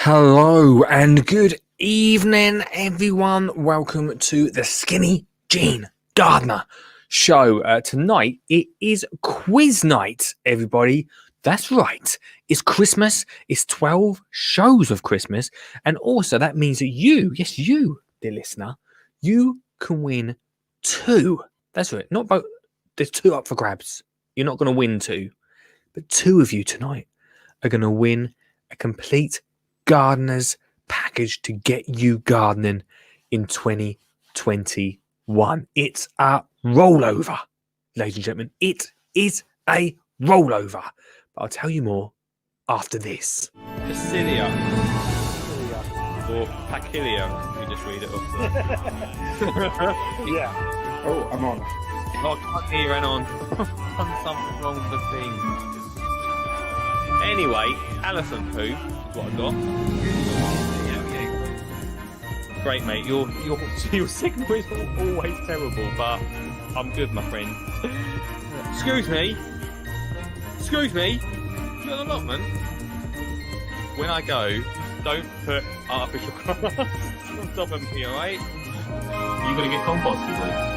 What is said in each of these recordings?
Hello and good evening, everyone. Welcome to the Skinny Jean Gardener show. Tonight, it is quiz night, everybody. That's right. It's Christmas. It's 12 shows of Christmas. And also, that means that you, yes, you, dear listener, you can win two. That's right. Not both. There's two up for grabs. You're not going to win two. But two of you tonight are going to win a complete gardener's package to get you gardening in 2021. It's a rollover, ladies and gentlemen. It is a rollover. But I'll tell you more after this. Facilia. Or Pacilia, if you just read it off. Yeah. Oh, I'm on. Oh, I can't hear you, on. Done something wrong with the thing. Anyway, elephant poo is what I got. Yeah. Great, mate. Your signal is always terrible, but I'm good, my friend. Excuse me. Excuse me. You got an allotment? When I go, don't put artificial grass on top of me, alright? You gonna get compost, you will?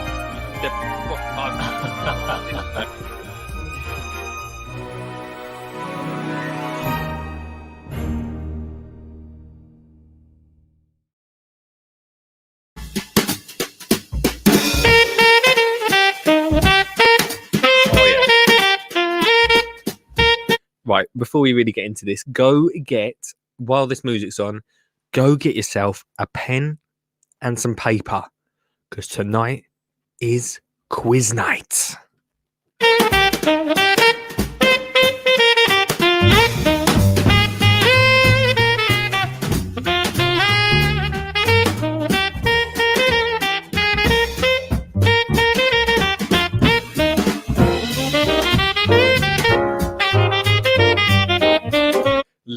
Right, before we really get into this, go get, while this music's on, go get yourself a pen and some paper, because tonight is quiz night.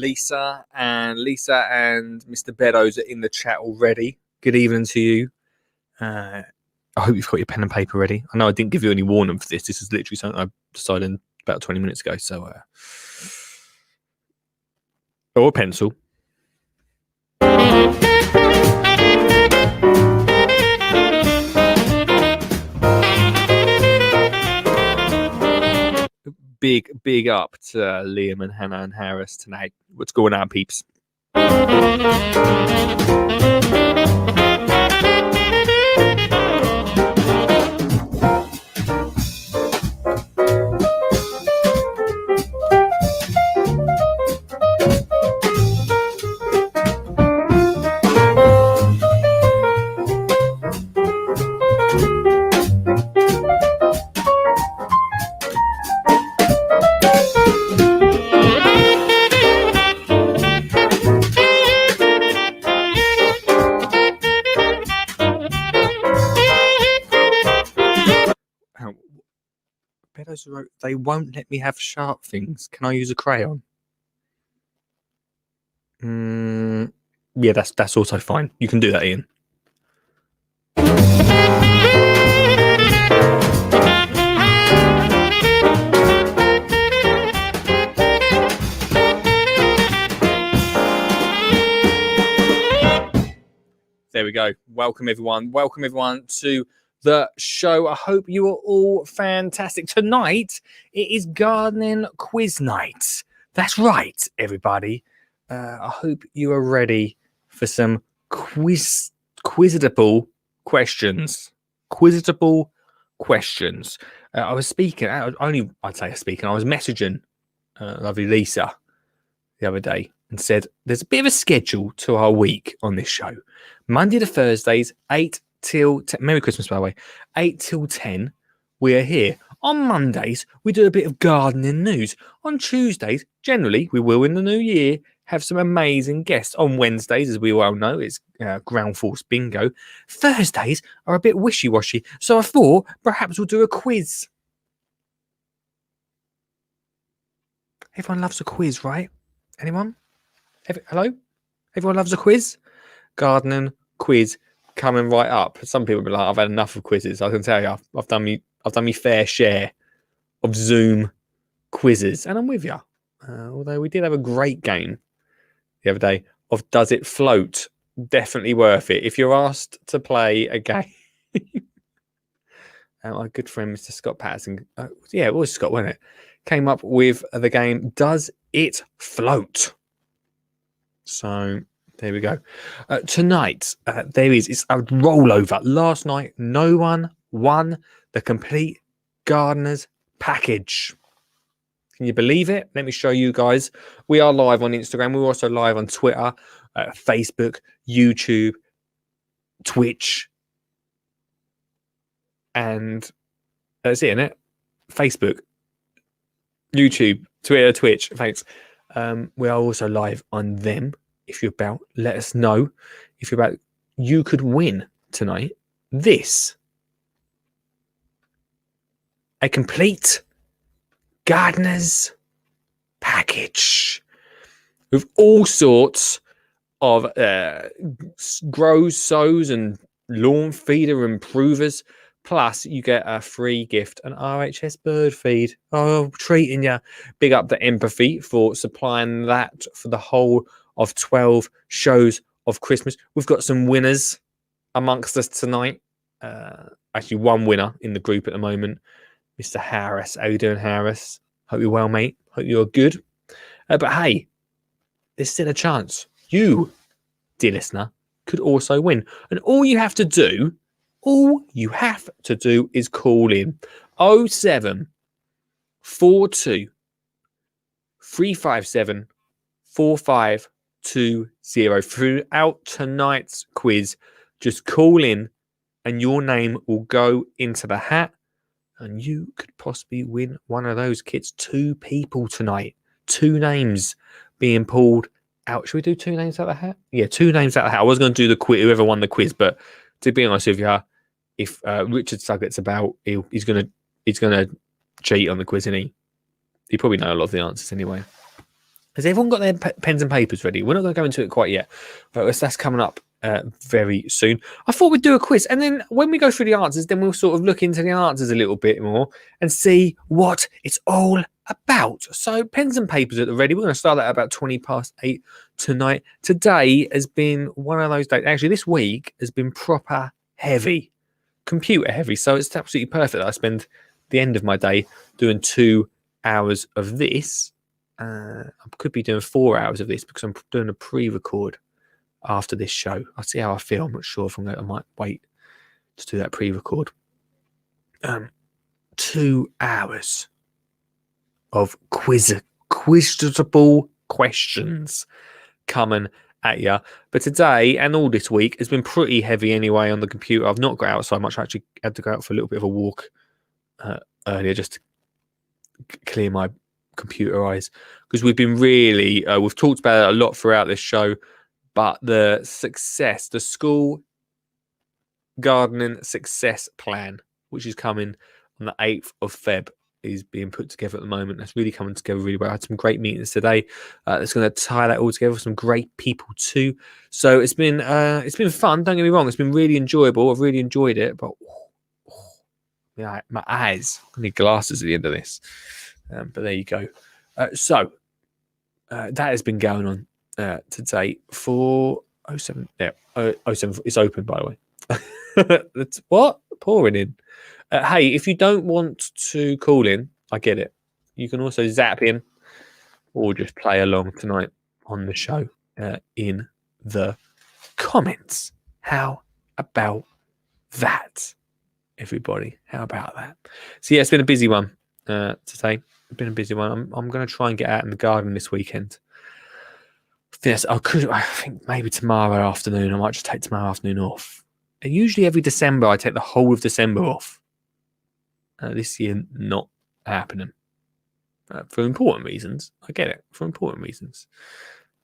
Lisa and Mr. Beddoes are in the chat already. Good evening to you. I hope you've got your pen and paper ready. I know I didn't give you any warning for this. This is literally something I decided about 20 minutes ago. So, or a pencil. Big up to Liam and Hannah and Harris tonight. What's going on, peeps? Wrote, they won't let me have sharp things. Can I use a crayon? Yeah, that's also fine. You can do that, Ian. There we go. Welcome everyone to the show. I hope you are all fantastic. Tonight, it is gardening quiz night. That's right, everybody. I hope you are ready for some quizitable questions. Quizitable questions. I was speaking, I was messaging lovely Lisa the other day and said, there's a bit of a schedule to our week on this show. Monday to Thursdays, 8 till 10. Merry Christmas, by the way. 8 till 10, we are here. On Mondays, we do a bit of gardening news. On Tuesdays, generally, we will in the new year have some amazing guests. On Wednesdays, as we well know, it's Ground Force Bingo. Thursdays are a bit wishy-washy, so I thought perhaps we'll do a quiz. Everyone loves a quiz, right? Anyone? Hello? Everyone loves a quiz? Gardening quiz coming right up. Some people be like, I've had enough of quizzes. I can tell you, I've done me fair share of Zoom quizzes, and I'm with you. Although we did have a great game the other day of Does It Float? Definitely worth it. If you're asked to play a game, my good friend Mr. Scott Patterson, it was Scott, wasn't it? Came up with the game Does It Float? So there we go. Tonight, it's a rollover. Last night, no one won the complete Gardeners package. Can you believe it? Let me show you guys. We are live on Instagram. We're also live on Twitter, Facebook, YouTube, Twitch, and that's it, innit? Facebook, YouTube, Twitter, Twitch. Thanks. We are also live on them. If you're about, let us know. If you're about, you could win tonight this. A complete Gardeners package with all sorts of grows, sows, and lawn feeder improvers. Plus, you get a free gift, an RHS bird feed. Oh, treating you. Big up the Empathy for supplying that for the whole of 12 shows of Christmas. We've got some winners amongst us tonight. Actually, one winner in the group at the moment, Mr. Harris. How you doing, Harris? Hope you're well, mate. Hope you're good. But hey, there's still a chance. You, dear listener, could also win. And all you have to do is call in 0742 357 4520 throughout tonight's quiz. Just call in and your name will go into the hat and you could possibly win one of those kits. 2 people tonight. 2 names being pulled out. Should we do 2 names out of the hat? Yeah, 2 names out of the hat. I was going to do the quiz, whoever won the quiz, but to be honest with you, if Richard Suggett's about, he's gonna cheat on the quiz, isn't he? He probably know a lot of the answers anyway. Has everyone got their pens and papers ready? We're not going to go into it quite yet, but that's coming up very soon. I thought we'd do a quiz, and then when we go through the answers, then we'll sort of look into the answers a little bit more and see what it's all about. So pens and papers at the ready. We're going to start at about 8:20 tonight. Today has been one of those days. Actually, this week has been proper heavy, computer heavy. So it's absolutely perfect that I spend the end of my day doing 2 hours of this. I could be doing 4 hours of this because I'm doing a pre-record after this show. I'll see how I feel. I'm not sure if I might wait to do that pre-record. 2 hours of quizable questions coming at you. But today and all this week has been pretty heavy anyway on the computer. I've not got outside much. I actually had to go out for a little bit of a walk earlier just to clear my computer eyes, because we've been really we've talked about it a lot throughout this show, but the school gardening success plan, which is coming on the 8th of Feb, is being put together at the moment. That's really coming together really well. I had some great meetings today. That's going to tie that all together with some great people too. So it's been fun. Don't get me wrong. It's been really enjoyable. I've really enjoyed it. But yeah, my eyes. I need glasses at the end of this. But there you go. So that has been going on today for 07. Yeah, 07. It's open, by the way. That's what pouring in. Hey, if you don't want to call in, I get it. You can also zap in or just play along tonight on the show in the comments. How about that, everybody? How about that? So yeah, it's been a busy one today. It's been a busy one. I'm going to try and get out in the garden this weekend. Yes, I think maybe tomorrow afternoon. I might just take tomorrow afternoon off. And usually every December, I take the whole of December off. This year, not happening. For important reasons. I get it. For important reasons.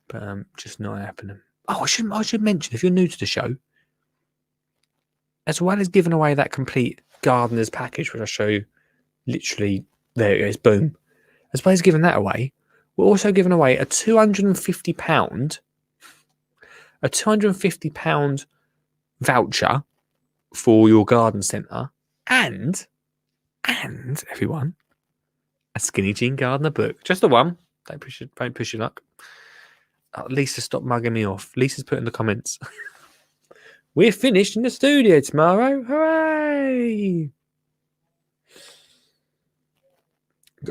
But just not happening. Oh, I should mention, if you're new to the show, as well as giving away that complete gardener's package, which I show you literally, there it is, boom. As well as giving that away, we're also giving away a £250 voucher for your garden centre, and everyone, a Skinny Jean Gardener book. Just the one. Don't push your luck. Lisa, stop mugging me off. Lisa's put in the comments. We're finished in the studio tomorrow. Hooray!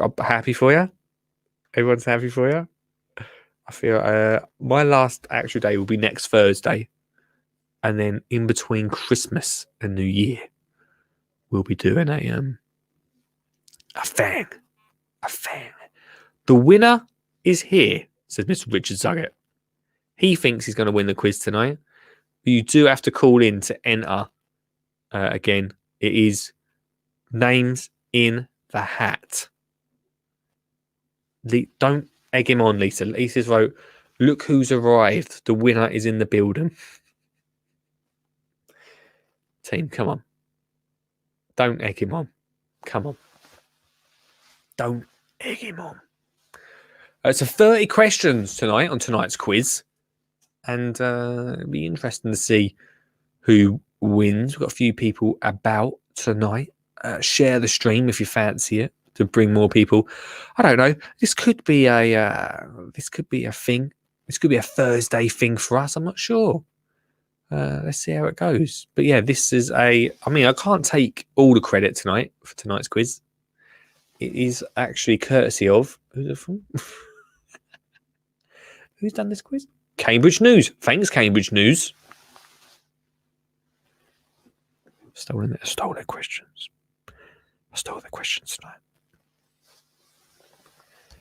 I'm happy for you. Everyone's happy for you. I feel my last actual day will be next Thursday. And then in between Christmas and New Year, we'll be doing a thing. A thing. The winner is here, says Mr. Richard Zuggett. He thinks he's going to win the quiz tonight. You do have to call in to enter. Again, it is names in the hat. Don't egg him on, Lisa. Lisa's wrote, look who's arrived. The winner is in the building. Team, come on. Don't egg him on. Come on. Don't egg him on. It's 30 questions tonight on tonight's quiz. And it'll be interesting to see who wins. We've got a few people about tonight. Share the stream if you fancy it to bring more people. I don't know. This could be a thing. This could be a Thursday thing for us. I'm not sure. Let's see how it goes. But yeah, this is I can't take all the credit tonight for tonight's quiz. It is actually courtesy of who's it from? Who's done this quiz? Cambridge News. Thanks, Cambridge News. Stole their questions. I stole their questions tonight.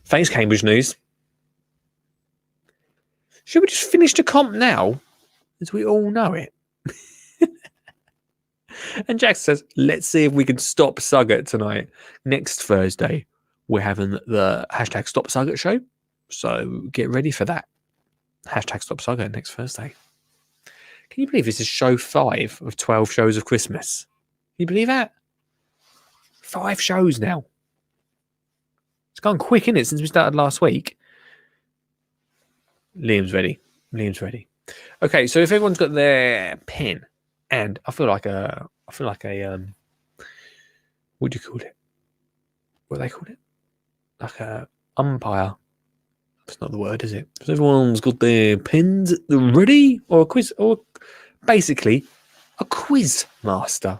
Thanks, Cambridge News. Should we just finish the comp now? As we all know it. And Jack says, let's see if we can stop Suggett tonight. Next Thursday, we're having the hashtag Stop Suggett show. So get ready for that. Hashtag Stop Suggett next Thursday. Can you believe this is show 5 of 12 shows of Christmas? Can you believe that? 5 shows now. It's gone quick, isn't it, since we started last week? Liam's ready. Okay, so if everyone's got their pen, and I feel like a what do you call it? What do they call it? Like a umpire. That's not the word, is it? So everyone's got their pens ready, or a quiz, or basically a quiz master.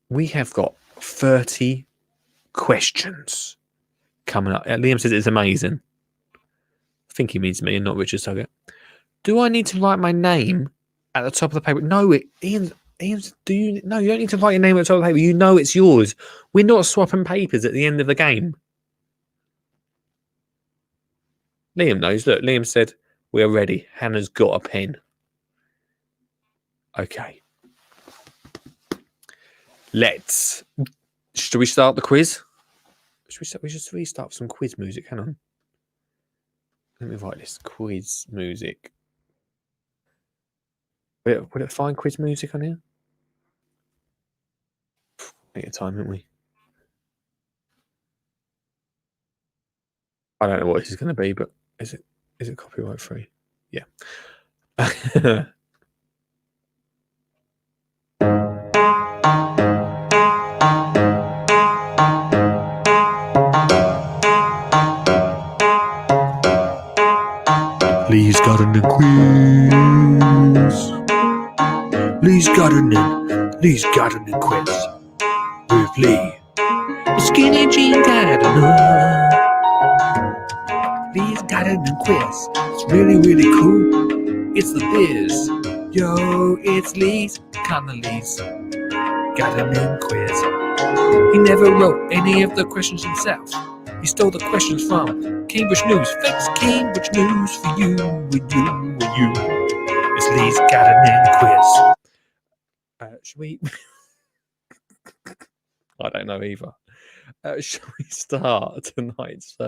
We have got 30 questions coming up. Liam says it's amazing. I think he means me and not Richard Suggett. Do I need to write my name at the top of the paper? No, Ian's. No, you don't need to write your name at the top of the paper. You know it's yours. We're not swapping papers at the end of the game. Liam knows. Look, Liam said we're ready. Hannah's got a pen. Okay. Should we start the quiz? We should restart with some quiz music. Hang on. Let me write this. Quiz music. Would it find quiz music on here? Take your time, haven't we? I don't know what this is going to be, but is it copyright free? Yeah. Lee's Gardening Quiz. Lee's Gardening Quiz. With Lee, the skinny jean gardener. Lee's Gardening Quiz. It's really, really cool. It's the biz. Yo, it's Lee's Connolly's Gardening Quiz. He never wrote any of the questions himself. He stole the questions from Cambridge News. Thanks, Cambridge News, for you, with you. It's Lee's Gardening Quiz. Should we? I don't know either. Shall we start tonight's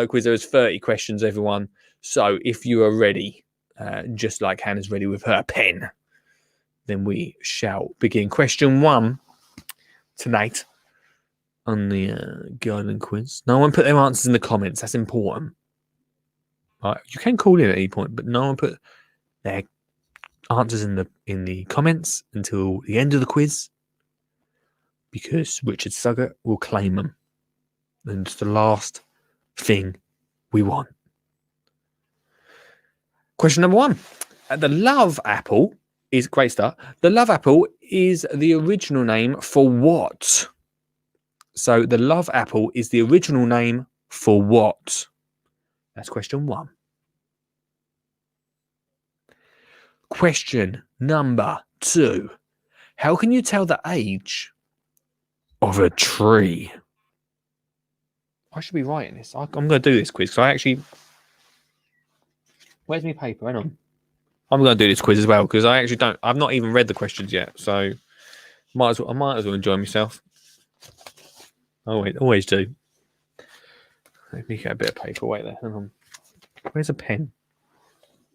quiz? There's 30 questions, everyone. So if you are ready, just like Hannah's ready with her pen, then we shall begin. Question 1 tonight on the garden quiz. No one put their answers in the comments. That's important. Right, you can call in at any point, but no one put their answers in the comments until the end of the quiz, because Richard Suggett will claim them. And it's the last thing we want. Question number 1. The love apple is great start. The love apple is the original name for what? So the love apple is the original name for what? That's question 1. Question number 2. How can you tell the age of a tree? I should be writing this. I'm going to do this quiz because I actually... Where's my paper? Hang on. I'm going to do this quiz as well because I actually don't... I've not even read the questions yet, so I might as well enjoy myself. I always do. Let me get a bit of paper. Wait there. Hang on. Where's a pen?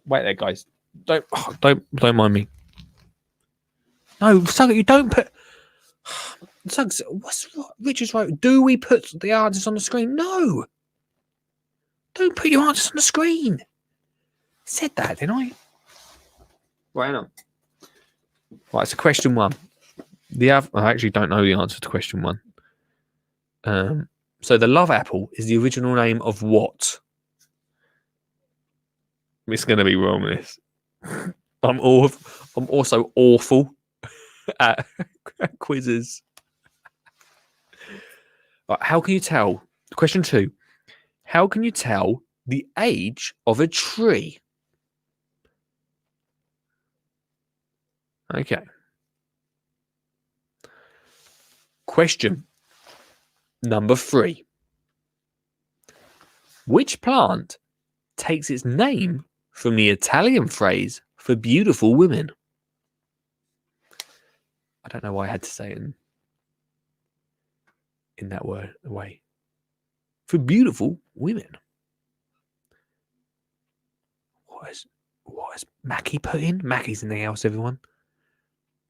Wait there, guys. Don't mind me. No, Suggs, you don't put... Suggs, what's what Richard's wrote? Do we put the answers on the screen? No. Don't put your answers on the screen. Said that, didn't I? Right, hang on. Right, so question 1. I actually don't know the answer to question 1. So the love apple is the original name of what? It's going to be wrong, this. I'm also awful at quizzes. Right, how can you tell? Question 2. How can you tell the age of a tree? Okay. Question number 3. Which plant takes its name from the Italian phrase for beautiful women? I don't know why I had to say it in that way. For beautiful women. What has Mackie put in? Mackie's in the house, everyone.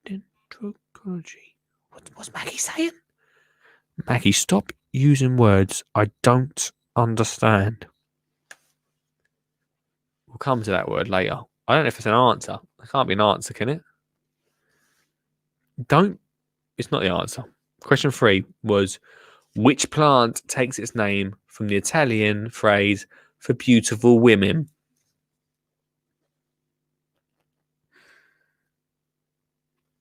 Dendrology. What's Mackie saying? Mackie, stop using words I don't understand. We'll come to that word later. I don't know if it's an answer. It can't be an answer, can it? It's not the answer. Question 3 was, which plant takes its name from the Italian phrase for beautiful women?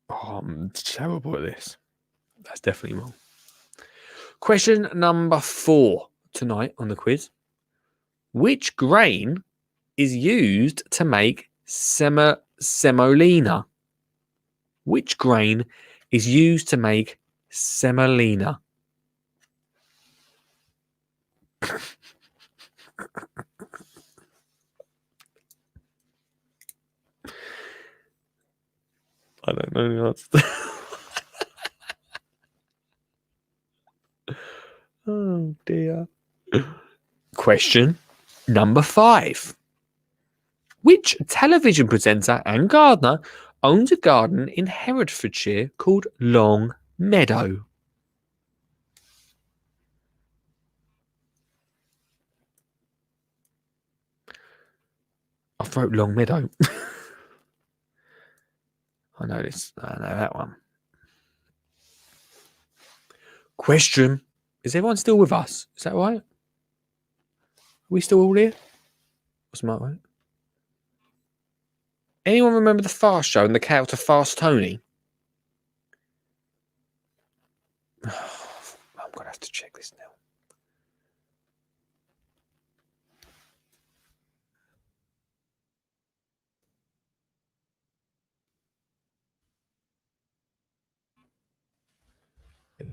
Oh, I'm terrible at this. That's definitely wrong. Question number 4 tonight on the quiz. Which grain is used to make semolina? Which grain is used to make semolina? I don't know the answer. Oh dear. Question number 5. Which television presenter and gardener owns a garden in Herefordshire called Long Meadow? I wrote Long Meadow. I know this. I know that one. Question. Is everyone still with us? Is that right? Are we still all here? What's the matter, right? Anyone remember the Fast Show and the character Fast Tony? I'm going to have to check this now.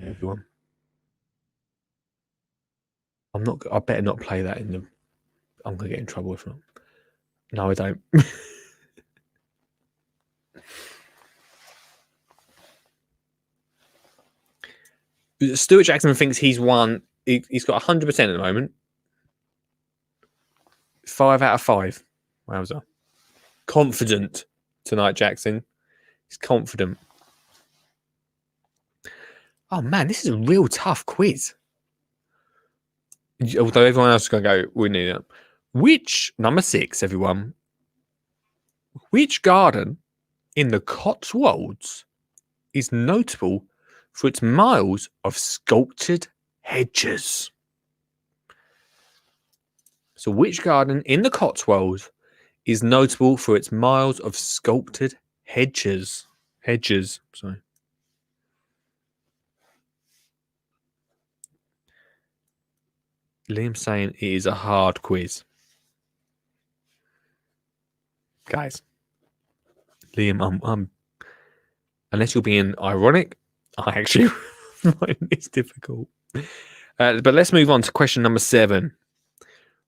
Everyone. I better not play that in the... I'm going to get in trouble if not. No, I don't. Stuart Jackson thinks he's won. He's got 100% at the moment. 5 out of 5. Wowza. Confident tonight, Jackson. He's confident. Oh, man, this is a real tough quiz. Although everyone else is going to go, we need it. Which, number 6, everyone, which garden in the Cotswolds is notable for its miles of sculptured hedges? So, which garden in the Cotswolds is notable for its miles of sculpted hedges? Hedges, sorry. Liam's saying it is a hard quiz. Guys, Liam, I'm unless you're being ironic, I actually find this difficult. But let's move on to question number 7.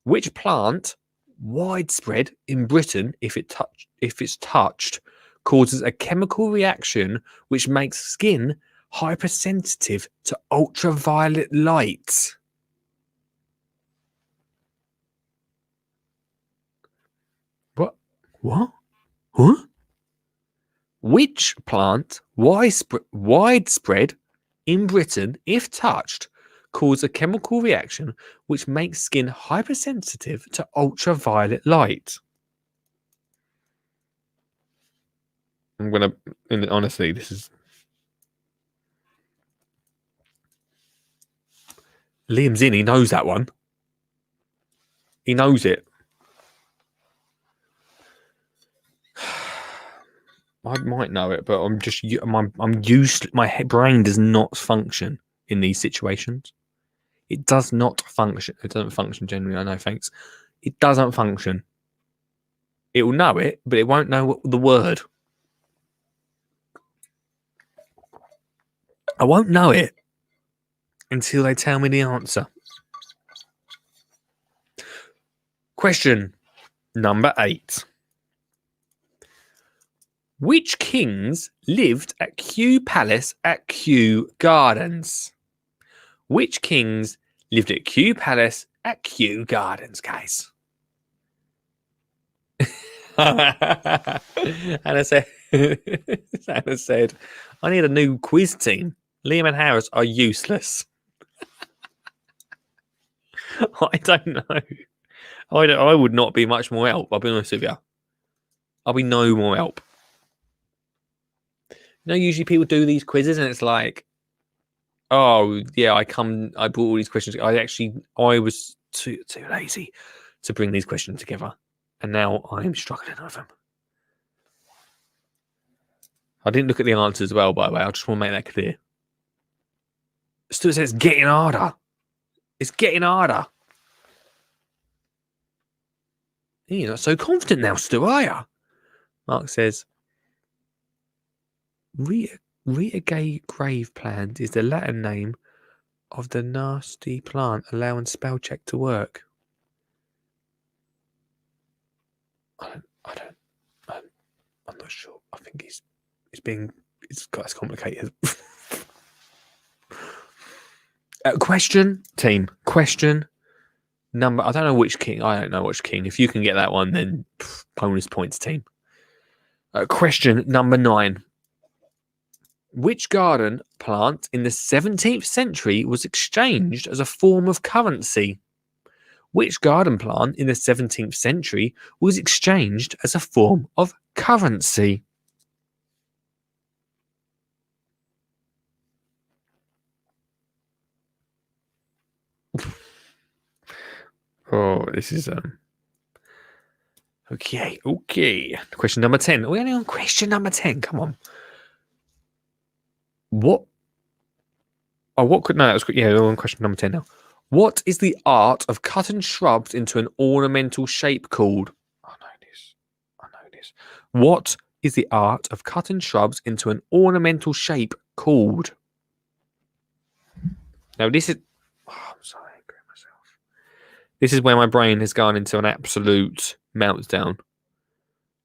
Which plant, widespread in Britain if it's touched, causes a chemical reaction which makes skin hypersensitive to ultraviolet light? What? Huh? Which plant, widespread in Britain, if touched, cause a chemical reaction which makes skin hypersensitive to ultraviolet light? Honestly, this is. Liam's in, he knows that one. He knows it. I might know it, but I'm used. My brain does not function in these situations. It does not function. It doesn't function generally. I know. Thanks. It doesn't function. It will know it, but it won't know the word. I won't know it until they tell me the answer. Question number 8. Which kings lived at Kew Palace at Kew Gardens? Which kings lived at Kew Palace at Kew Gardens, guys? Anna said, I need a new quiz team. Liam and Harris are useless. I don't know. I would not be much more help. I'll be honest with you. I'll be no more help. You know, usually people do these quizzes and it's like, oh, yeah, I brought all these questions. I was too lazy to bring these questions together. And now I'm struggling with them. I didn't look at the answers as well, by the way. I just want to make that clear. Stuart says, getting harder. It's getting harder. You're not so confident now, Stuart, are you? Mark says, Rita grave plant is the Latin name of the nasty plant allowing spell check to work. I'm not sure. I think it's quite complicated. Question number. I don't know which king. I don't know which king. If you can get that one, then bonus points, team. Question number 9. Which garden plant in the 17th century was exchanged as a form of currency? Which garden plant in the 17th century was exchanged as a form of currency? Oh, this is okay. Question number 10. We're only on question number 10. Come on. What? Oh, what could no? That was we're on question number 10 now. What is the art of cutting shrubs into an ornamental shape called? I know this. What is the art of cutting shrubs into an ornamental shape called? Now this is. Oh, I'm sorry. This is where my brain has gone into an absolute meltdown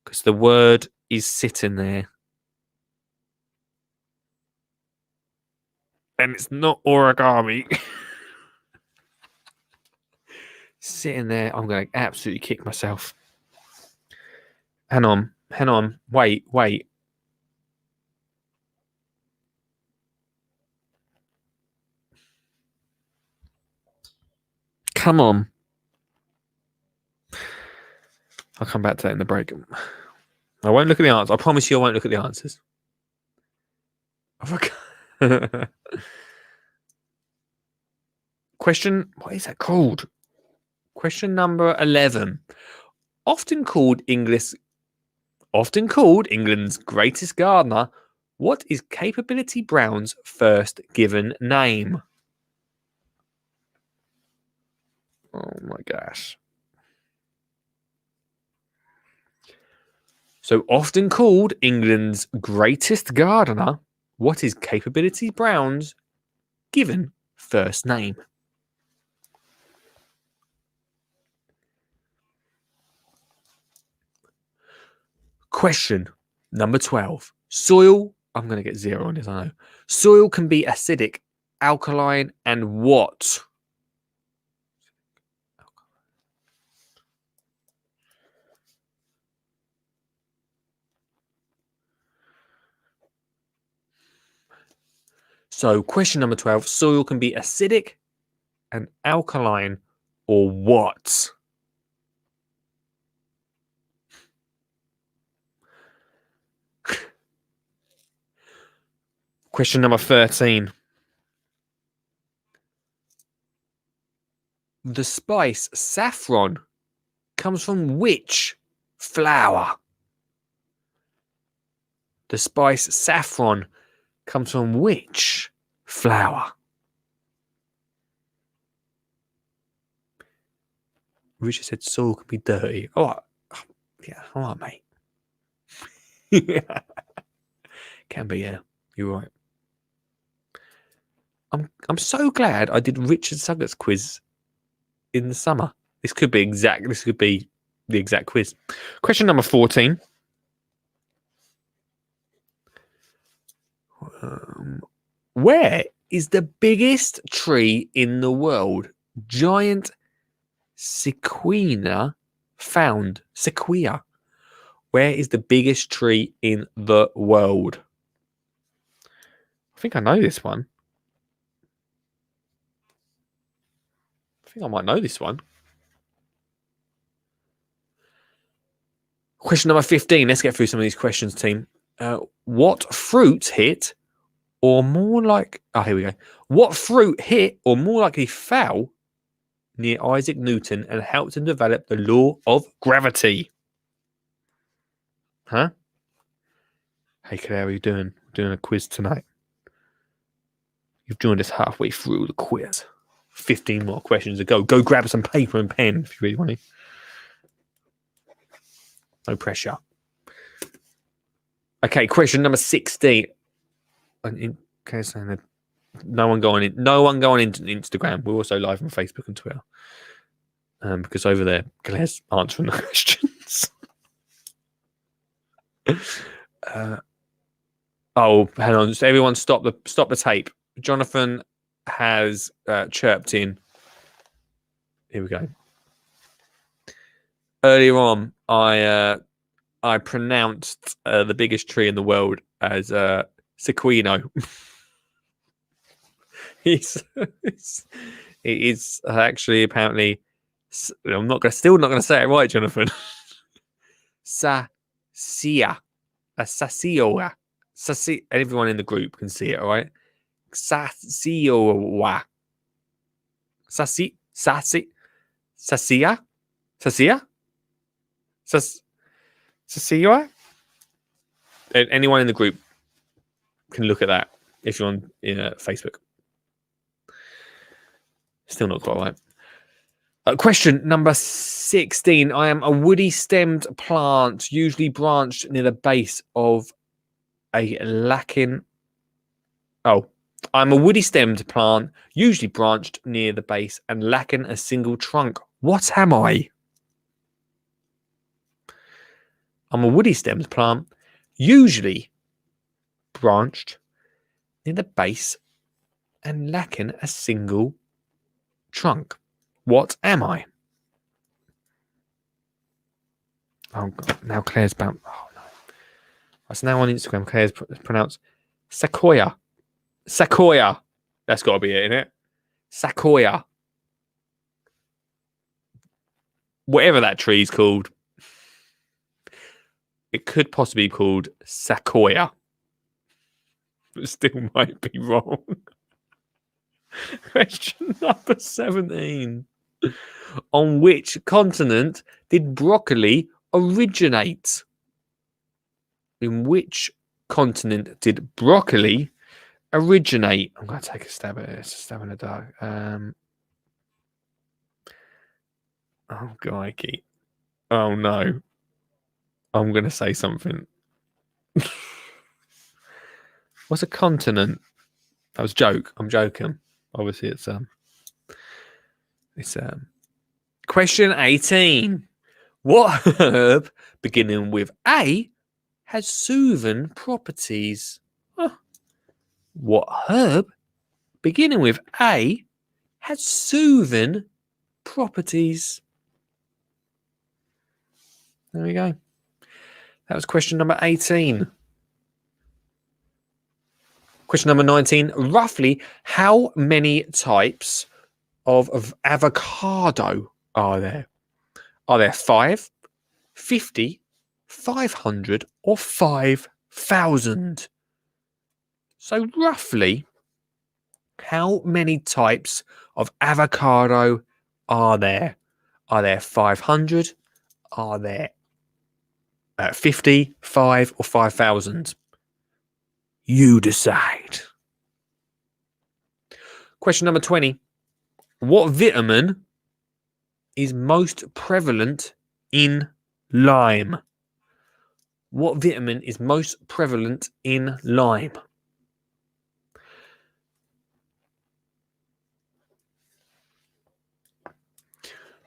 because the word is sitting there and it's not origami. Sitting there, I'm going to absolutely kick myself. Hang on. Wait. Come on. I'll come back to that in the break. I won't look at the answers. I promise you I won't look at the answers. Question, what is that called? Question number 11. Often called England's greatest gardener, what is Capability Brown's first given name? Oh my gosh. So often called England's greatest gardener, what is Capability Brown's given first name? Question number 12. Soil, I'm going to get 0 on this, I know. Soil can be acidic, alkaline, and what? So question number 12. Soil can be acidic and alkaline, or what? Question number 13. The spice saffron comes from which flower? The spice saffron comes from which flower? Richard said soil can be dirty. Oh, yeah, all right, mate. Can be, yeah. You're right. I'm so glad I did Richard Suggett's quiz in the summer. This could be the exact quiz. Question number 14. Where is the biggest tree in the world? Giant sequoia found. Sequoia. Where is the biggest tree in the world? I think I know this one. I think I might know this one. Question number 15. Let's get through some of these questions, team. What fruit hit, or more like... Oh, here we go. What fruit hit, or more likely fell, near Isaac Newton and helped him develop the law of gravity? Huh? Hey, Claire, how are you doing? Doing a quiz tonight. You've joined us halfway through the quiz. 15 more questions to go. Go grab some paper and pen if you really want to. No pressure. Okay, question number 16. Okay, so no one go on into Instagram. We're also live on Facebook and Twitter. Because over there, Claire's answering the questions. Oh, hang on. Just everyone stop the tape. Jonathan has chirped in. Here we go. Earlier on, I pronounced the biggest tree in the world as sequoia. It is actually apparently. I'm still not gonna say it right, Jonathan. Sasia, a sasioa. Everyone in the group can see it, all right? Sasioa. Sasia. Sasioa. Anyone in the group can look at that if you're on Facebook. Still not quite right. Question number 16. I am a woody stemmed plant, usually branched near the base of a lichen. Oh, I'm a woody stemmed plant, usually branched near the base and lacking a single trunk. What am I? I'm a woody stemmed plant, usually branched near the base and lacking a single trunk. What am I? Oh God! Now Claire's bound. Oh no! That's now on Instagram. Claire's pronounced sequoia. Sequoia. That's got to be it, isn't it? Sequoia. Whatever that tree's called, it could possibly be called sequoia, but still might be wrong. Question number 17. On which continent did broccoli originate? In which continent did broccoli originate? I'm going to take a stab at this. Stab in the dark. Oh, crikey. Oh, no. I'm going to say something. What's a continent? That was a joke. I'm joking. Obviously, it's question 18. What herb beginning with A has soothing properties? Huh. What herb beginning with A has soothing properties? There we go. That was question number 18. Question number 19. Roughly how many types of avocado are there? Are there 5, 50, 500, or 5,000? So roughly, how many types of avocado are there? Are there 500? Are there 50, 5, or 5,000? You decide. Question number 20. What vitamin is most prevalent in lime? What vitamin is most prevalent in lime?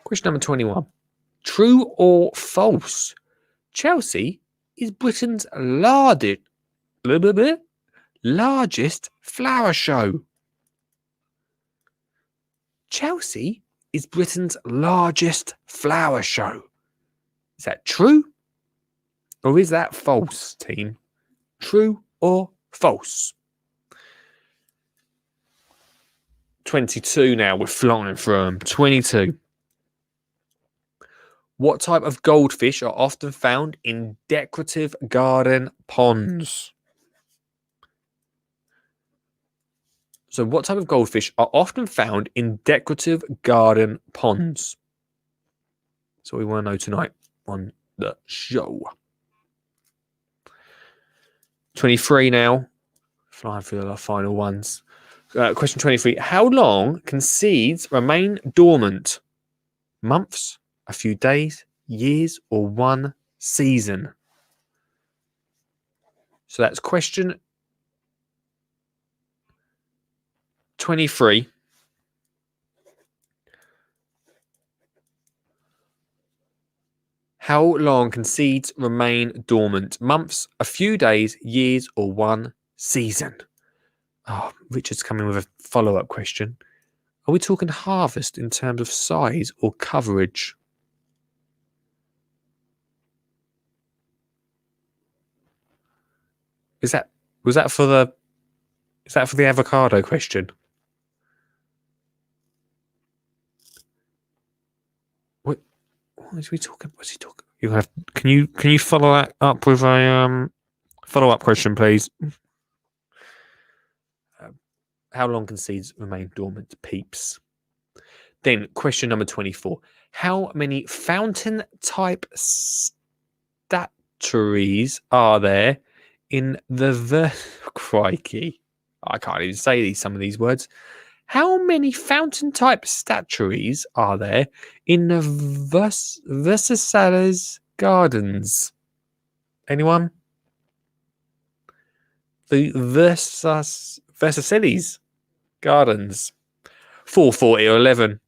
Question number 21. True or false? Chelsea is Britain's largest flower show. Chelsea is Britain's largest flower show. Is that true? Or is that false, team? True or false? 22 now. We're flying through them. 22. What type of goldfish are often found in decorative garden ponds? So what type of goldfish are often found in decorative garden ponds? That's what we want to know tonight on the show. 23 now. Flying through the final ones. Question 23. How long can seeds remain dormant? Months, a few days, years, or 1 season? So that's question 23. How long can seeds remain dormant? Months, a few days, years, or 1 season? Oh, Richard's coming with a follow-up question. Are we talking harvest in terms of size or coverage? Was that for the avocado question? What is he talking? What's he talking? Can you follow that up with a follow-up question, please? How long can seeds remain dormant? Peeps. Then question number 24. How many fountain-type statuaries are there in the crikey? I can't even say some of these words. How many fountain-type statuaries are there in the Versailles Gardens? Anyone? The Versailles Gardens. 4, 40, or 11.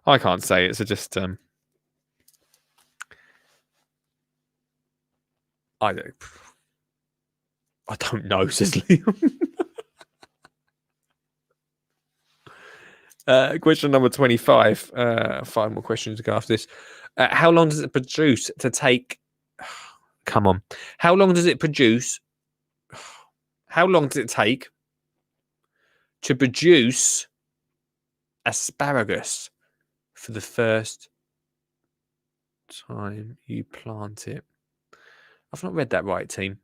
I can't say it, so just I don't know, says Liam. Question number 25. 5 more questions to go after this. How long does it produce to take? Come on. How long does it produce? How long does it take to produce asparagus for the first time you plant it? I've not read that right, team.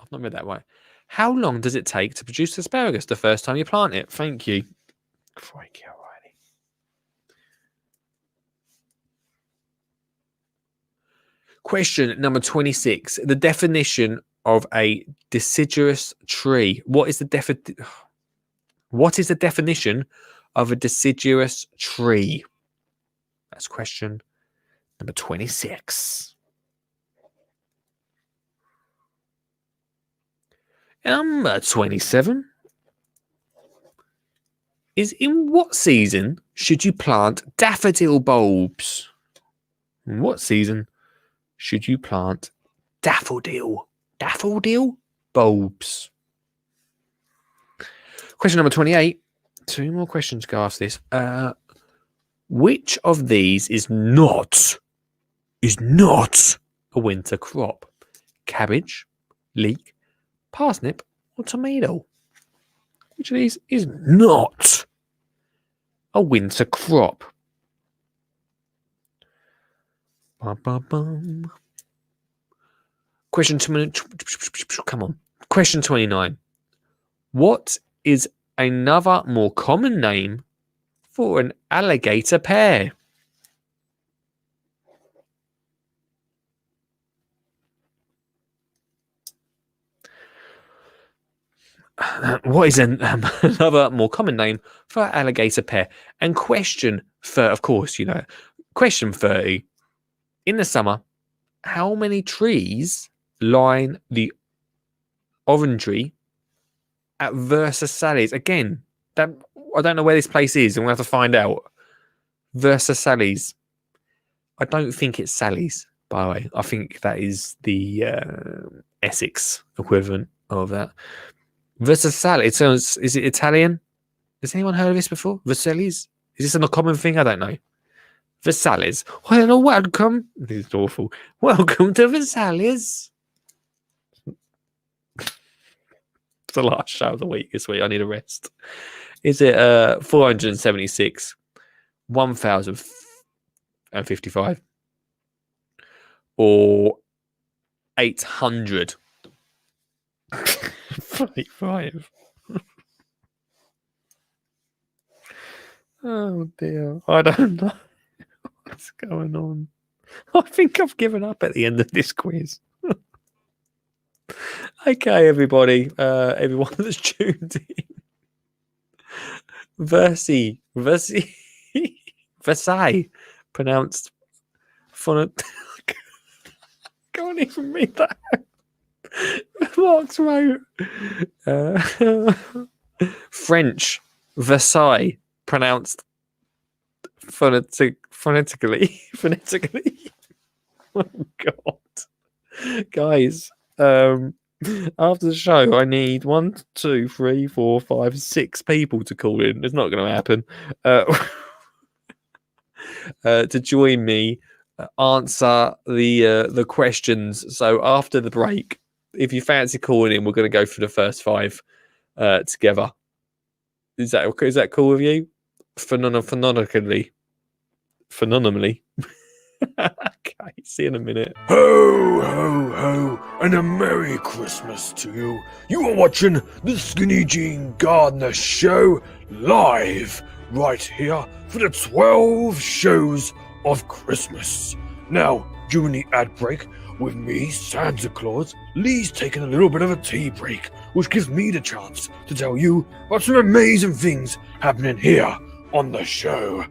I've not read that right. How long does it take to produce asparagus the first time you plant it? Thank you. Crikey, alrighty. Question number 26. The definition of a deciduous tree. What is the definition of a deciduous tree? That's question number 26. Number 27 is, in what season should you plant daffodil bulbs? In what season should you plant daffodil bulbs? Question number 28. 2 more questions go after this. Which of these is not a winter crop? Cabbage, leek, parsnip, or tomato? Which of these is not a winter crop? Question 29. What is another more common name for an alligator pear? What is another more common name for alligator pear? And question 30, of course, question 30. In the summer, how many trees line the orangery at Versus Sally's? Again, I don't know where this place is, and we'll have to find out. Versus Sally's. I don't think it's Sally's, by the way. I think that is the Essex equivalent of that. Versus Sally's. Is it Italian? Has anyone heard of this before? Versailles? Is this a common thing? I don't know. Versailles. Well, welcome. This is awful. Welcome to Versailles. It's the last show of the week this week. I need a rest. Is it 476, 1,055, or 800? 45. Oh dear. I don't know what's going on. I think I've given up at the end of this quiz. Okay, everybody. Everyone that's tuned in. Versailles. Pronounced can't even read that. Mark's wrote French Versailles, pronounced phonetically. Oh God, guys! After the show, I need 1, 2, 3, 4, 5, 6 people to call in. It's not going to happen. To join me, answer the questions. So after the break, if you fancy calling in, we're going to go through the first 5 together. Is that cool with you? Phenomenally. Okay, see you in a minute. Ho, ho, ho, and a Merry Christmas to you. You are watching the Skinny Jean Gardener Show live right here for the 12 shows of Christmas. Now, during the ad break, with me, Santa Claus, Lee's taking a little bit of a tea break, which gives me the chance to tell you about some amazing things happening here on the show.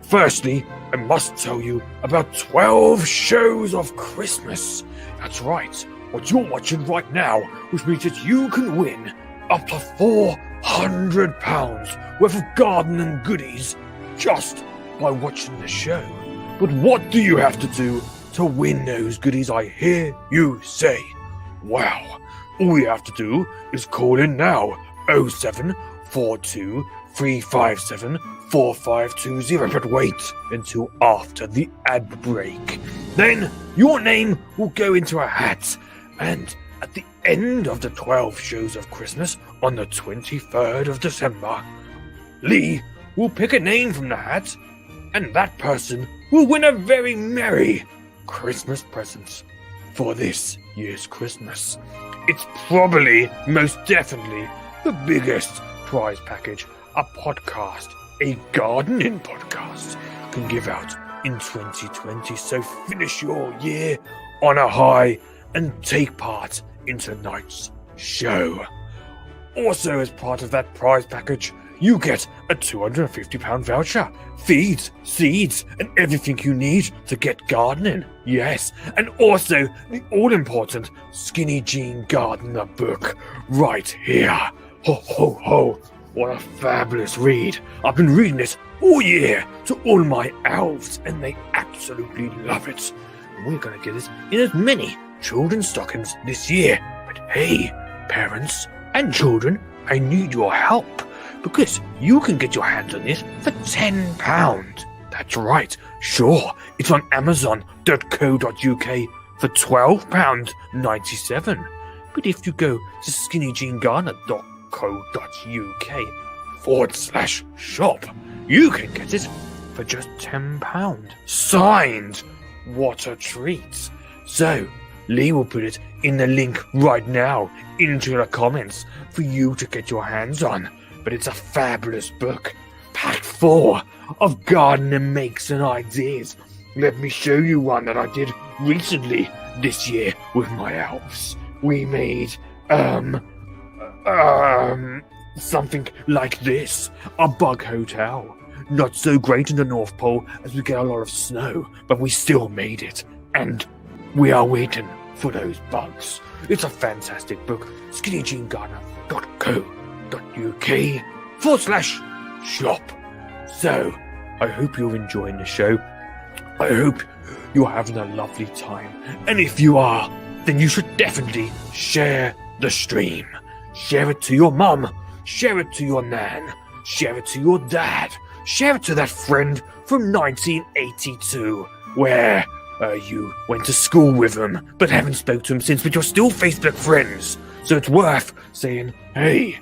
Firstly, I must tell you about 12 shows of Christmas. That's right, what you're watching right now, which means that you can win up to £400 worth of gardening goodies just by watching the show. But what do you have to do to win those goodies, I hear you say? Well, all you have to do is call in now, 0742 357 4520, but wait until after the ad break. Then your name will go into a hat, and at the end of the 12 shows of Christmas on the 23rd of December, Lee will pick a name from the hat, and that person will win a very merry Christmas present for this year's Christmas. It's probably, most definitely, the biggest prize package a podcast, a gardening podcast, can give out in 2020. So finish your year on a high and take part in tonight's show. Also, as part of that prize package, you get a £250 voucher, feeds, seeds, and everything you need to get gardening. Yes, and also the all-important Skinny Jean Gardener book right here. Ho, ho, ho. What a fabulous read. I've been reading it all year to all my elves, and they absolutely love it. And we're going to get it in as many children's stockings this year. But hey, parents and children, I need your help, because you can get your hands on this for £10. That's right, sure, it's on amazon.co.uk for £12.97. But if you go to skinnyjeangardener.co.uk/shop, you can get it for just £10. Signed! What a treat! So, Lee will put it in the link right now into the comments for you to get your hands on. But it's a fabulous book, packed full of gardening makes and ideas. Let me show you one that I did recently this year with my elves. We made, something like this. A bug hotel. Not so great in the North Pole as we get a lot of snow, but we still made it. And we are waiting for those bugs. It's a fantastic book. skinnyjeangardener.co.uk/shop. So, I hope you're enjoying the show. I hope you're having a lovely time. And if you are, then you should definitely share the stream. Share it to your mum. Share it to your nan. Share it to your dad. Share it to that friend from 1982 where you went to school with them but haven't spoke to him since, but you're still Facebook friends. So it's worth saying, hey,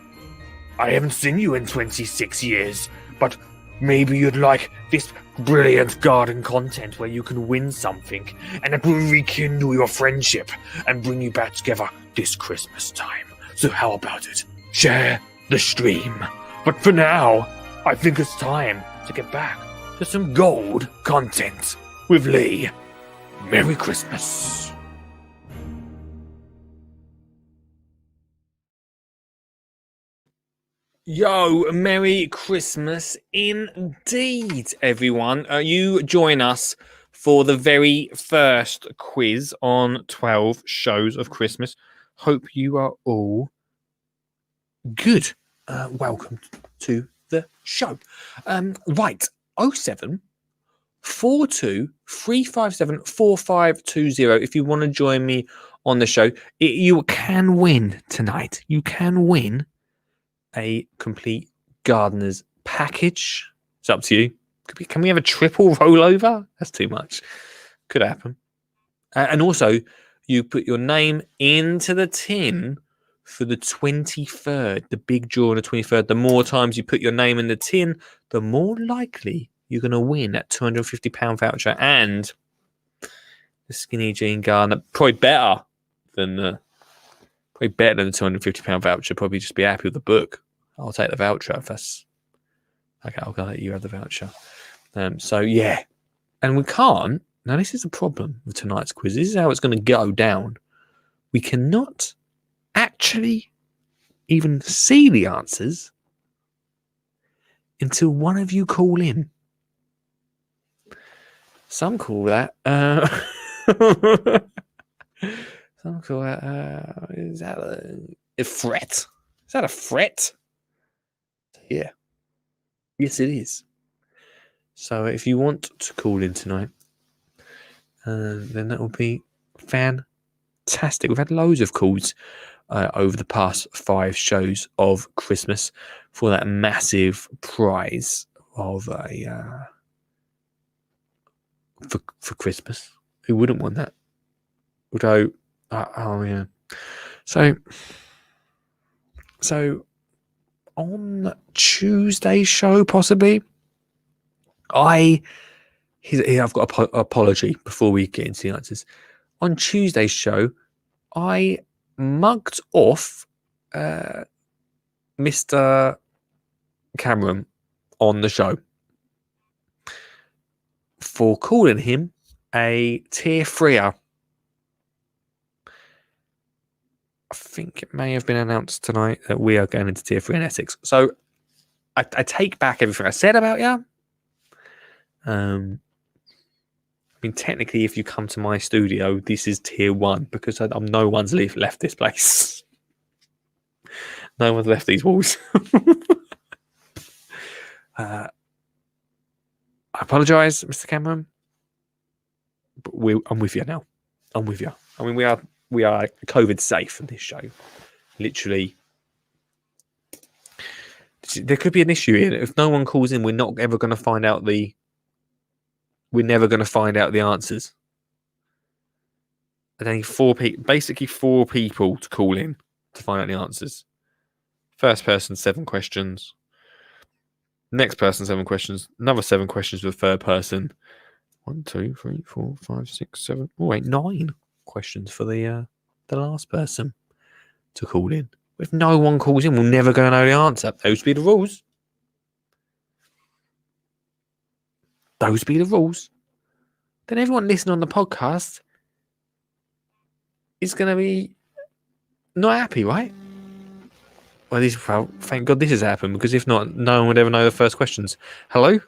I haven't seen you in 26 years, but maybe you'd like this brilliant garden content where you can win something, and it will rekindle your friendship and bring you back together this Christmas time. So how about it? Share the stream. But for now, I think it's time to get back to some gold content with Lee. Merry Christmas. Yo, Merry Christmas indeed, everyone. You join us for the very first quiz on 12 shows of Christmas. Hope you are all good. Welcome to the show. Right, 07 42 357 4520. If you want to join me on the show, you can win tonight. You can win a complete gardener's package. It's up to you. Can we have a triple rollover? That's too much. Could happen. And also, you put your name into the tin for the 23rd, the big draw on the 23rd. The more times you put your name in the tin, the more likely you're going to win that £250 voucher and the Skinny Jean Gardener. Probably better than the £250 voucher. Probably just be happy with the book. I'll take the voucher if that's okay. I'll let you have the voucher. So yeah, and we can't. Now this is the problem with tonight's quiz. This is how it's going to go down. We cannot actually even see the answers until one of you call in. Some call that. Some call that. Is that a threat? Is that a threat? Yeah. Yes, it is. So if you want to call in tonight, then that will be fantastic. We've had loads of calls over the past 5 shows of Christmas for that massive prize of a for Christmas. Who wouldn't want that? Although, oh yeah. So on Tuesday's show, possibly, I've got an apology before we get into the answers. On Tuesday's show, I mugged off Mr. Cameron on the show for calling him a tier 3er think it may have been announced tonight that we are going into Tier 3 in Essex. So I take back everything I said about you. I mean, technically, if you come to my studio, this is Tier 1 because no one's left this place. No one's left these walls. I apologise, Mr. Cameron. But I'm with you now. I'm with you. I mean, we are COVID safe in this show. Literally, there could be an issue here. If no one calls in, we're not ever going to find out We're never going to find out the answers. And only basically four people to call in to find out the answers. First person, 7 questions. Next person, 7 questions. Another 7 questions with third person. 1, 2, 3, 4, 5, 6, 7. Oh wait, 9 questions for the last person to call in. If no one calls in, we'll never go know the answer. Those be the rules. Those be the rules. Then everyone listening on the podcast is going to be not happy, right? Well, thank God this has happened, because if not, no one would ever know the first questions. Hello?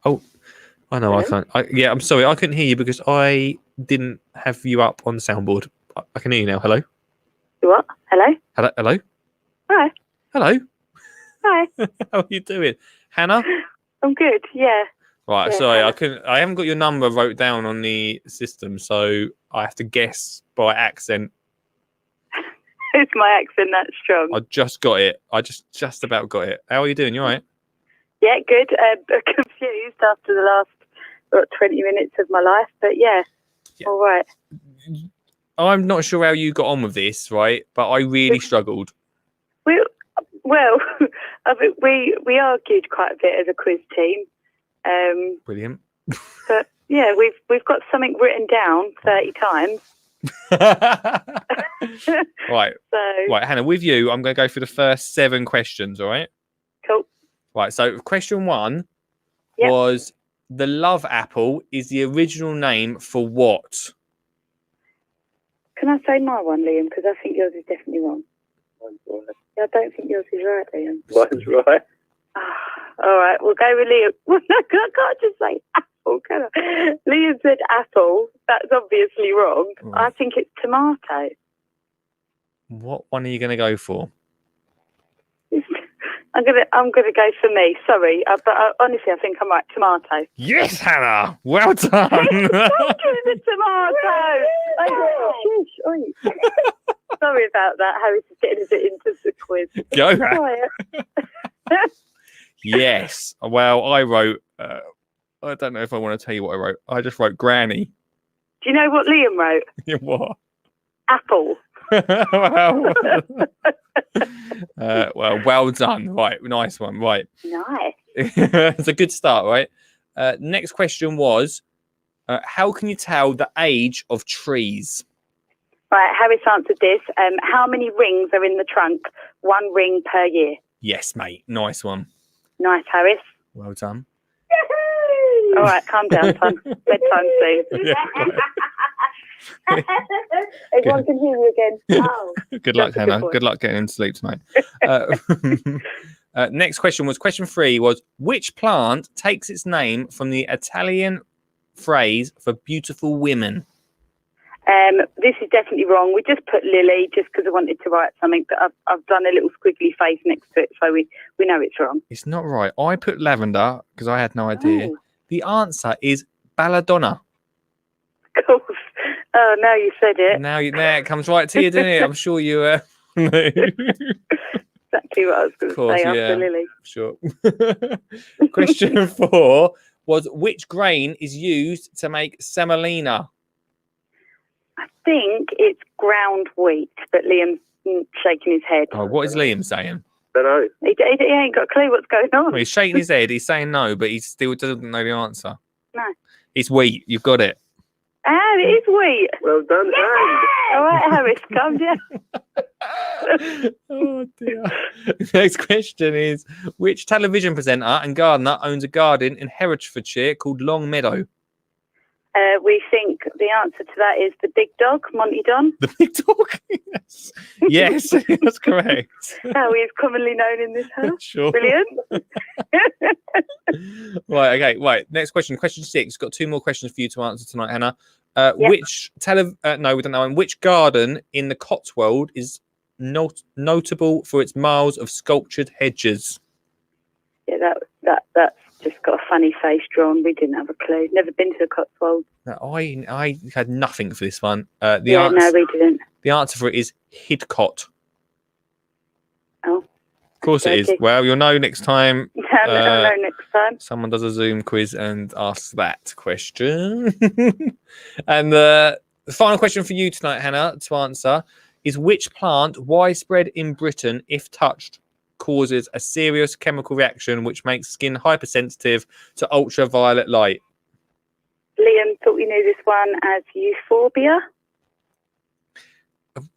Oh, I know. Hello? I can't. I'm sorry. I couldn't hear you because I didn't have you up on the soundboard. I can hear you now. Hello? What? Hello? Hello? Hi. Hello? Hi. How are you doing? Hannah? I'm good, yeah. Right, Yeah, sorry, I haven't got your number wrote down on the system, so I have to guess by accent. Is my accent that strong? I just got it. I just about got it. How are you doing? You all right? Yeah, good. Confused after the last 20 minutes of my life, but yeah. All right. I'm not sure how you got on with this, right? But I really struggled. Well, I think we argued quite a bit as a quiz team. Brilliant. But yeah, we've got something written down 30 times. Right. So, right, Hannah, with you, I'm going to go through the first 7 questions, all right? Cool. Right, so question 1 Yep. was, the love apple is the original name for what? Can I say my one, Liam? Because I think yours is definitely wrong. Mine's right. I don't think yours is right, Liam. Mine's right. All right, we'll go with Liam. I can't just say apple, can I? Liam said apple. That's obviously wrong. Right. I think it's tomato. What one are you going to go for? I'm gonna go for me. Sorry, but honestly, I think I'm right. Tomato. Yes, Hannah. Well done. The tomato. Shush, oi. Sorry about that. Harris is getting a bit into the quiz. Go. Quiet. Yes. Well, I wrote. I don't know if I want to tell you what I wrote. I just wrote Granny. Do you know what Liam wrote? What? Apple. Well done. Right, nice one. Right. Nice. It's a good start, right? Next question was, how can you tell the age of trees? Right, Harris answered this. How many rings are in the trunk? 1 ring per year. Yes, mate. Nice one. Nice, Harris. Well done. All right, calm down, son. Bedtime soon. Yeah, Everyone can hear you again. Oh. good luck, That's a Hannah. good one. Good luck getting into sleep tonight. Next question was, question 3 was, which plant takes its name from the Italian phrase for beautiful women? This is definitely wrong. We just put lily just because I wanted to write something, but I've done a little squiggly face next to it, so we know it's wrong. It's not right. I put lavender because I had no idea. Oh. The answer is belladonna. Of course. Oh, now you said it. Now it comes right to you, didn't it? I'm sure you knew. Exactly what I was going to say after lily. Sure. Question 4 was, which grain is used to make semolina? I think it's ground wheat, but Liam's shaking his head. Oh, what is Liam saying? Don't know. He ain't got a clue what's going on. Well, he's shaking his head. He's saying no, but he still doesn't know the answer. No. It's wheat. You've got it. Ah, it is wheat. Well done, All right, Harris, calm down. Oh dear. Next question is, which television presenter and gardener owns a garden in Herefordshire called Long Meadow? We think the answer to that is the big dog, Monty Don. The big dog. Yes, yes, that's correct. How he is commonly known in this house. Sure. Brilliant. Right. Okay. Right. Next question. Question 6. Got 2 more questions for you to answer tonight, Hannah. Yep. Which no, we don't know. Which garden in the Cotswold is notable for its miles of sculptured hedges? Yeah, that's just got a funny face drawn. We didn't have a clue. Never been to the Cotswolds. No, I had nothing for this one. No, we didn't. The answer for it is Hidcot. Oh. Of course it is. Okay. Well, you'll know next time. I'll know next time. Someone does a Zoom quiz and asks that question. And the final question for you tonight, Hannah, to answer is which plant, widespread in Britain, if touched, causes a serious chemical reaction which makes skin hypersensitive to ultraviolet light? Liam thought we knew this one as euphorbia.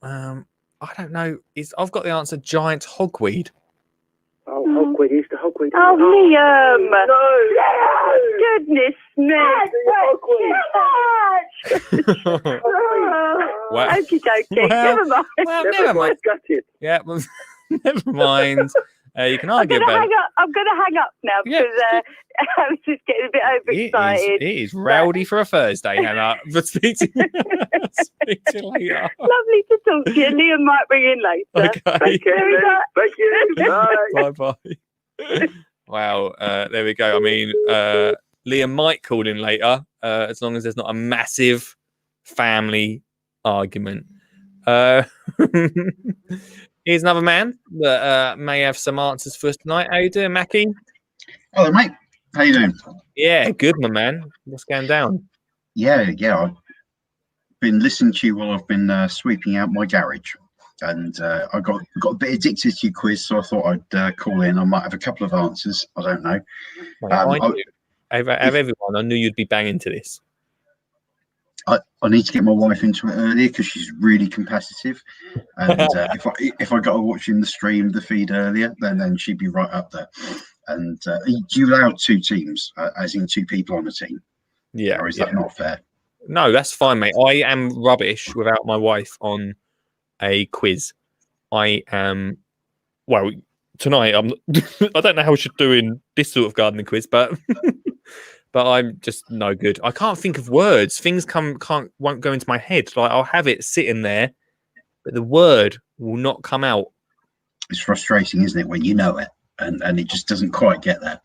I don't know. I've got the answer. Giant hogweed. Oh, hogweed is the hogweed. Oh, Liam! No! Goodness me! Well, Okie dokie. well, Never mind. well, never mind. Gutted. Yeah, well, never mind. You can I'm argue going to about hang up. I'm going to hang up now Yeah. because I was just getting a bit overexcited. It is rowdy for a Thursday, Hannah. But speak to you later. Lovely to talk to you. Liam might ring in later. Okay. Thank you. Thank you. Bye. Bye. Wow. There we go. I mean, Liam might call in later, as long as there's not a massive family argument. Here's another man that may have some answers for us tonight. How you doing, Mackie? Hello, mate. How you doing? Yeah, good, my man. What's going down? Yeah. I've been listening to you while I've been sweeping out my garage, and I got a bit addicted to your quiz, so I thought I'd call in. I might have a couple of answers. I don't know. Everyone, I knew you'd be banging to this. I need to get my wife into it earlier because she's really competitive, and if I got her watching the stream, the feed earlier, then she'd be right up there. And do you allow 2 teams, as in 2 people on a team? Yeah. Or is that not fair? No, that's fine, mate. I am rubbish without my wife on a quiz. I am, well, tonight I'm. I don't know how we should do in this sort of gardening quiz, but but I'm just no good. I can't think of words. Things won't go into my head. Like I'll have it sitting there, but the word will not come out. It's frustrating, isn't it, when you know it and it just doesn't quite get there.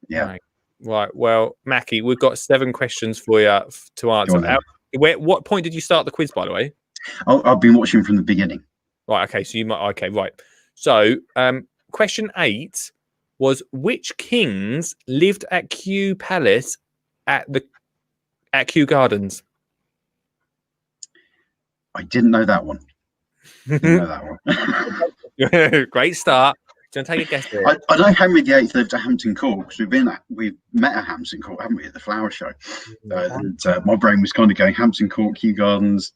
Yeah. Right. Well, Mackie, we've got 7 questions for you to answer. What point did you start the quiz, by the way? Oh, I've been watching from the beginning. Right. Okay. So you might. Okay. Right. So, question 8 was which kings lived at Kew Palace at Kew Gardens? I didn't know that one. Great start. Do you want to take a guess here? I know Henry VIII lived at Hampton Court because we've met at Hampton Court, haven't we, at the flower show? And my brain was kind of going Hampton Court, Kew Gardens.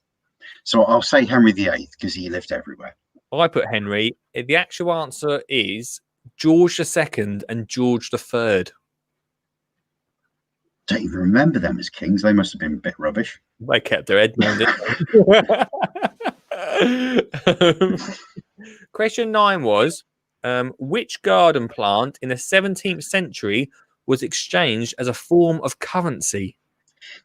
So I'll say Henry VIII because he lived everywhere. I put Henry. The actual answer is George II and George III. Don't even remember them as kings. They must have been a bit rubbish. They kept their head down, didn't they? Question 9 was, which garden plant in the 17th century was exchanged as a form of currency?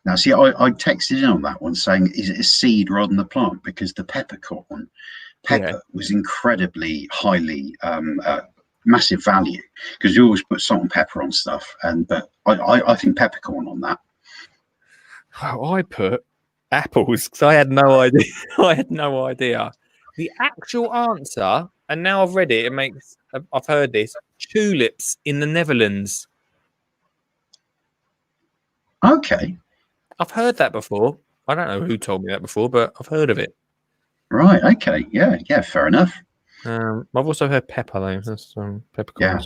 Now, see, I texted in on that one saying, is it a seed rather than a plant? Because the peppercorn, was incredibly highly massive value because you always put salt and pepper on stuff, but I think peppercorn on that. Oh, I put apples because I had no idea. I had no idea. The actual answer, and now I've read it, I've heard this, tulips in the Netherlands. Okay. I've heard that before. I don't know who told me that before, but I've heard of it. Right. Okay. Yeah. Fair enough. I've also heard pepper though. That's peppercorns. Yeah.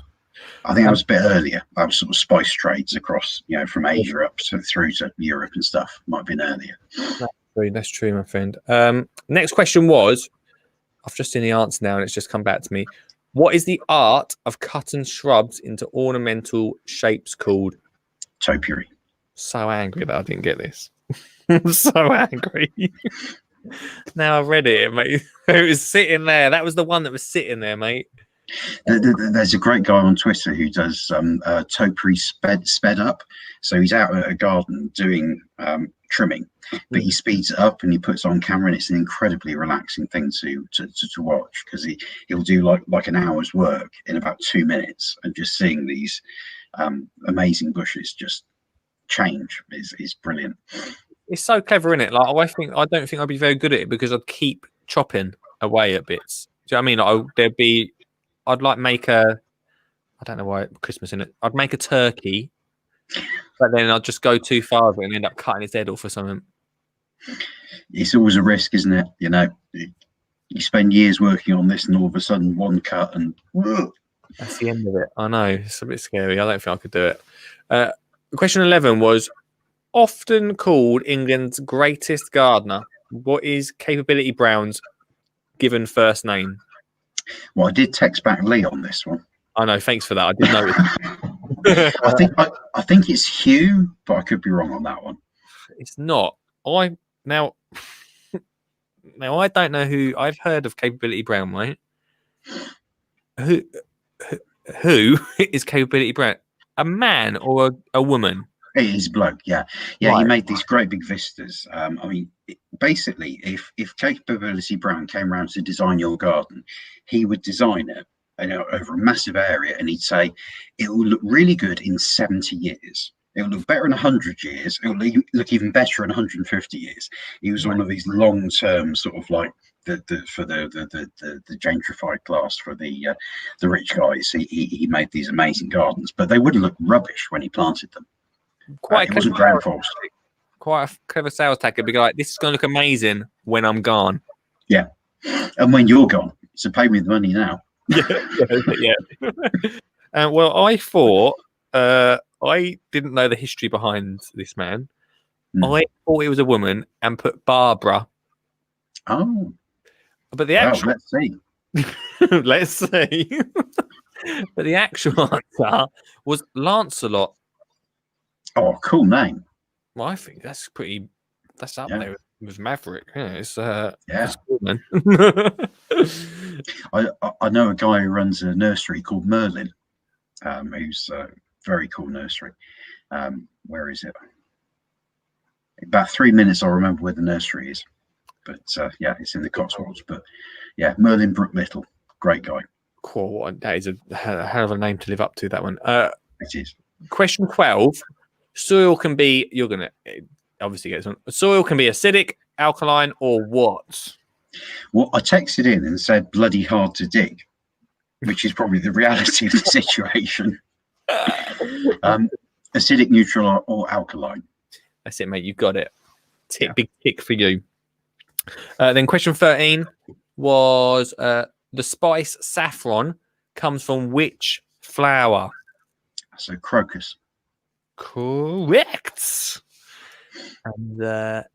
I think that was a bit earlier. That was sort of spice trades across, from Asia up through to Europe and stuff. Might have been earlier. That's true, my friend. Next question was, I've just seen the answer now and it's just come back to me. What is the art of cutting shrubs into ornamental shapes called? Topiary. So angry that I didn't get this. I'm so angry. Now I've read it, mate. It was sitting there. That was the one that was sitting there, mate. There's a great guy on Twitter who does topiary sped up. So he's out at a garden doing trimming, but he speeds it up and he puts it on camera, and it's an incredibly relaxing thing to watch, because he'll do like an hour's work in about 2 minutes, and just seeing these amazing bushes just change is brilliant. It's so clever, isn't it? Like I don't think I'd be very good at it, because I'd keep chopping away at bits. Do you know what I mean? I'd like make I don't know why Christmas in it. I'd make a turkey, but then I'd just go too far with it and end up cutting its head off or something. It's always a risk, isn't it? You know, you spend years working on this, and all of a sudden one cut and that's the end of it. I know, it's a bit scary. I don't think I could do it. Question 11 was often called England's greatest gardener. What is Capability Brown's given first name? Well, I did text back Lee on this one. I know, thanks for that. I did notice. I think it's Hugh, but I could be wrong on that one. It's not. Now I don't know who. I've heard of Capability Brown, mate. Who is Capability Brown? A man or a woman? It is bloke, yeah. Right. He made these great big vistas. I mean, basically, if Capability Brown came around to design your garden, he would design it, you know, over a massive area, and he'd say it will look really good in 70 years. It will look better in 100 years. It will look even better in 150 years. He was one of these long-term sort of like the gentrified class, for the rich guys. He made these amazing gardens, but they would look rubbish when he planted them. Quite it wasn't ground force. Quite a clever sales tactic. Be like, this is going to look amazing when I'm gone. Yeah, and when you're gone, so pay me the money now. Yeah. Well, I thought I didn't know the history behind this man. I thought it was a woman and put Barbara. Oh, but the actual let's see. let's see. But the actual answer was Lancelot. Oh, cool name. Well, I think that's up there with Maverick. Yeah, it's cool, man. I know a guy who runs a nursery called Merlin, who's a very cool nursery. Where is it? About 3 minutes, I'll remember where the nursery is. But it's in the Cotswolds. But yeah, Merlin Brook Little, great guy. Cool. That is a hell of a name to live up to, that one. It is. Question 12. Soil can be, you're going to obviously get this one. Soil can be acidic, alkaline, or what? Well, I texted in and said bloody hard to dig, which is probably the reality of the situation. Acidic, neutral, or alkaline. That's it, mate. You got it. Big tick for you. Then question 13 was the spice saffron comes from which flower? So crocus. Correct. And where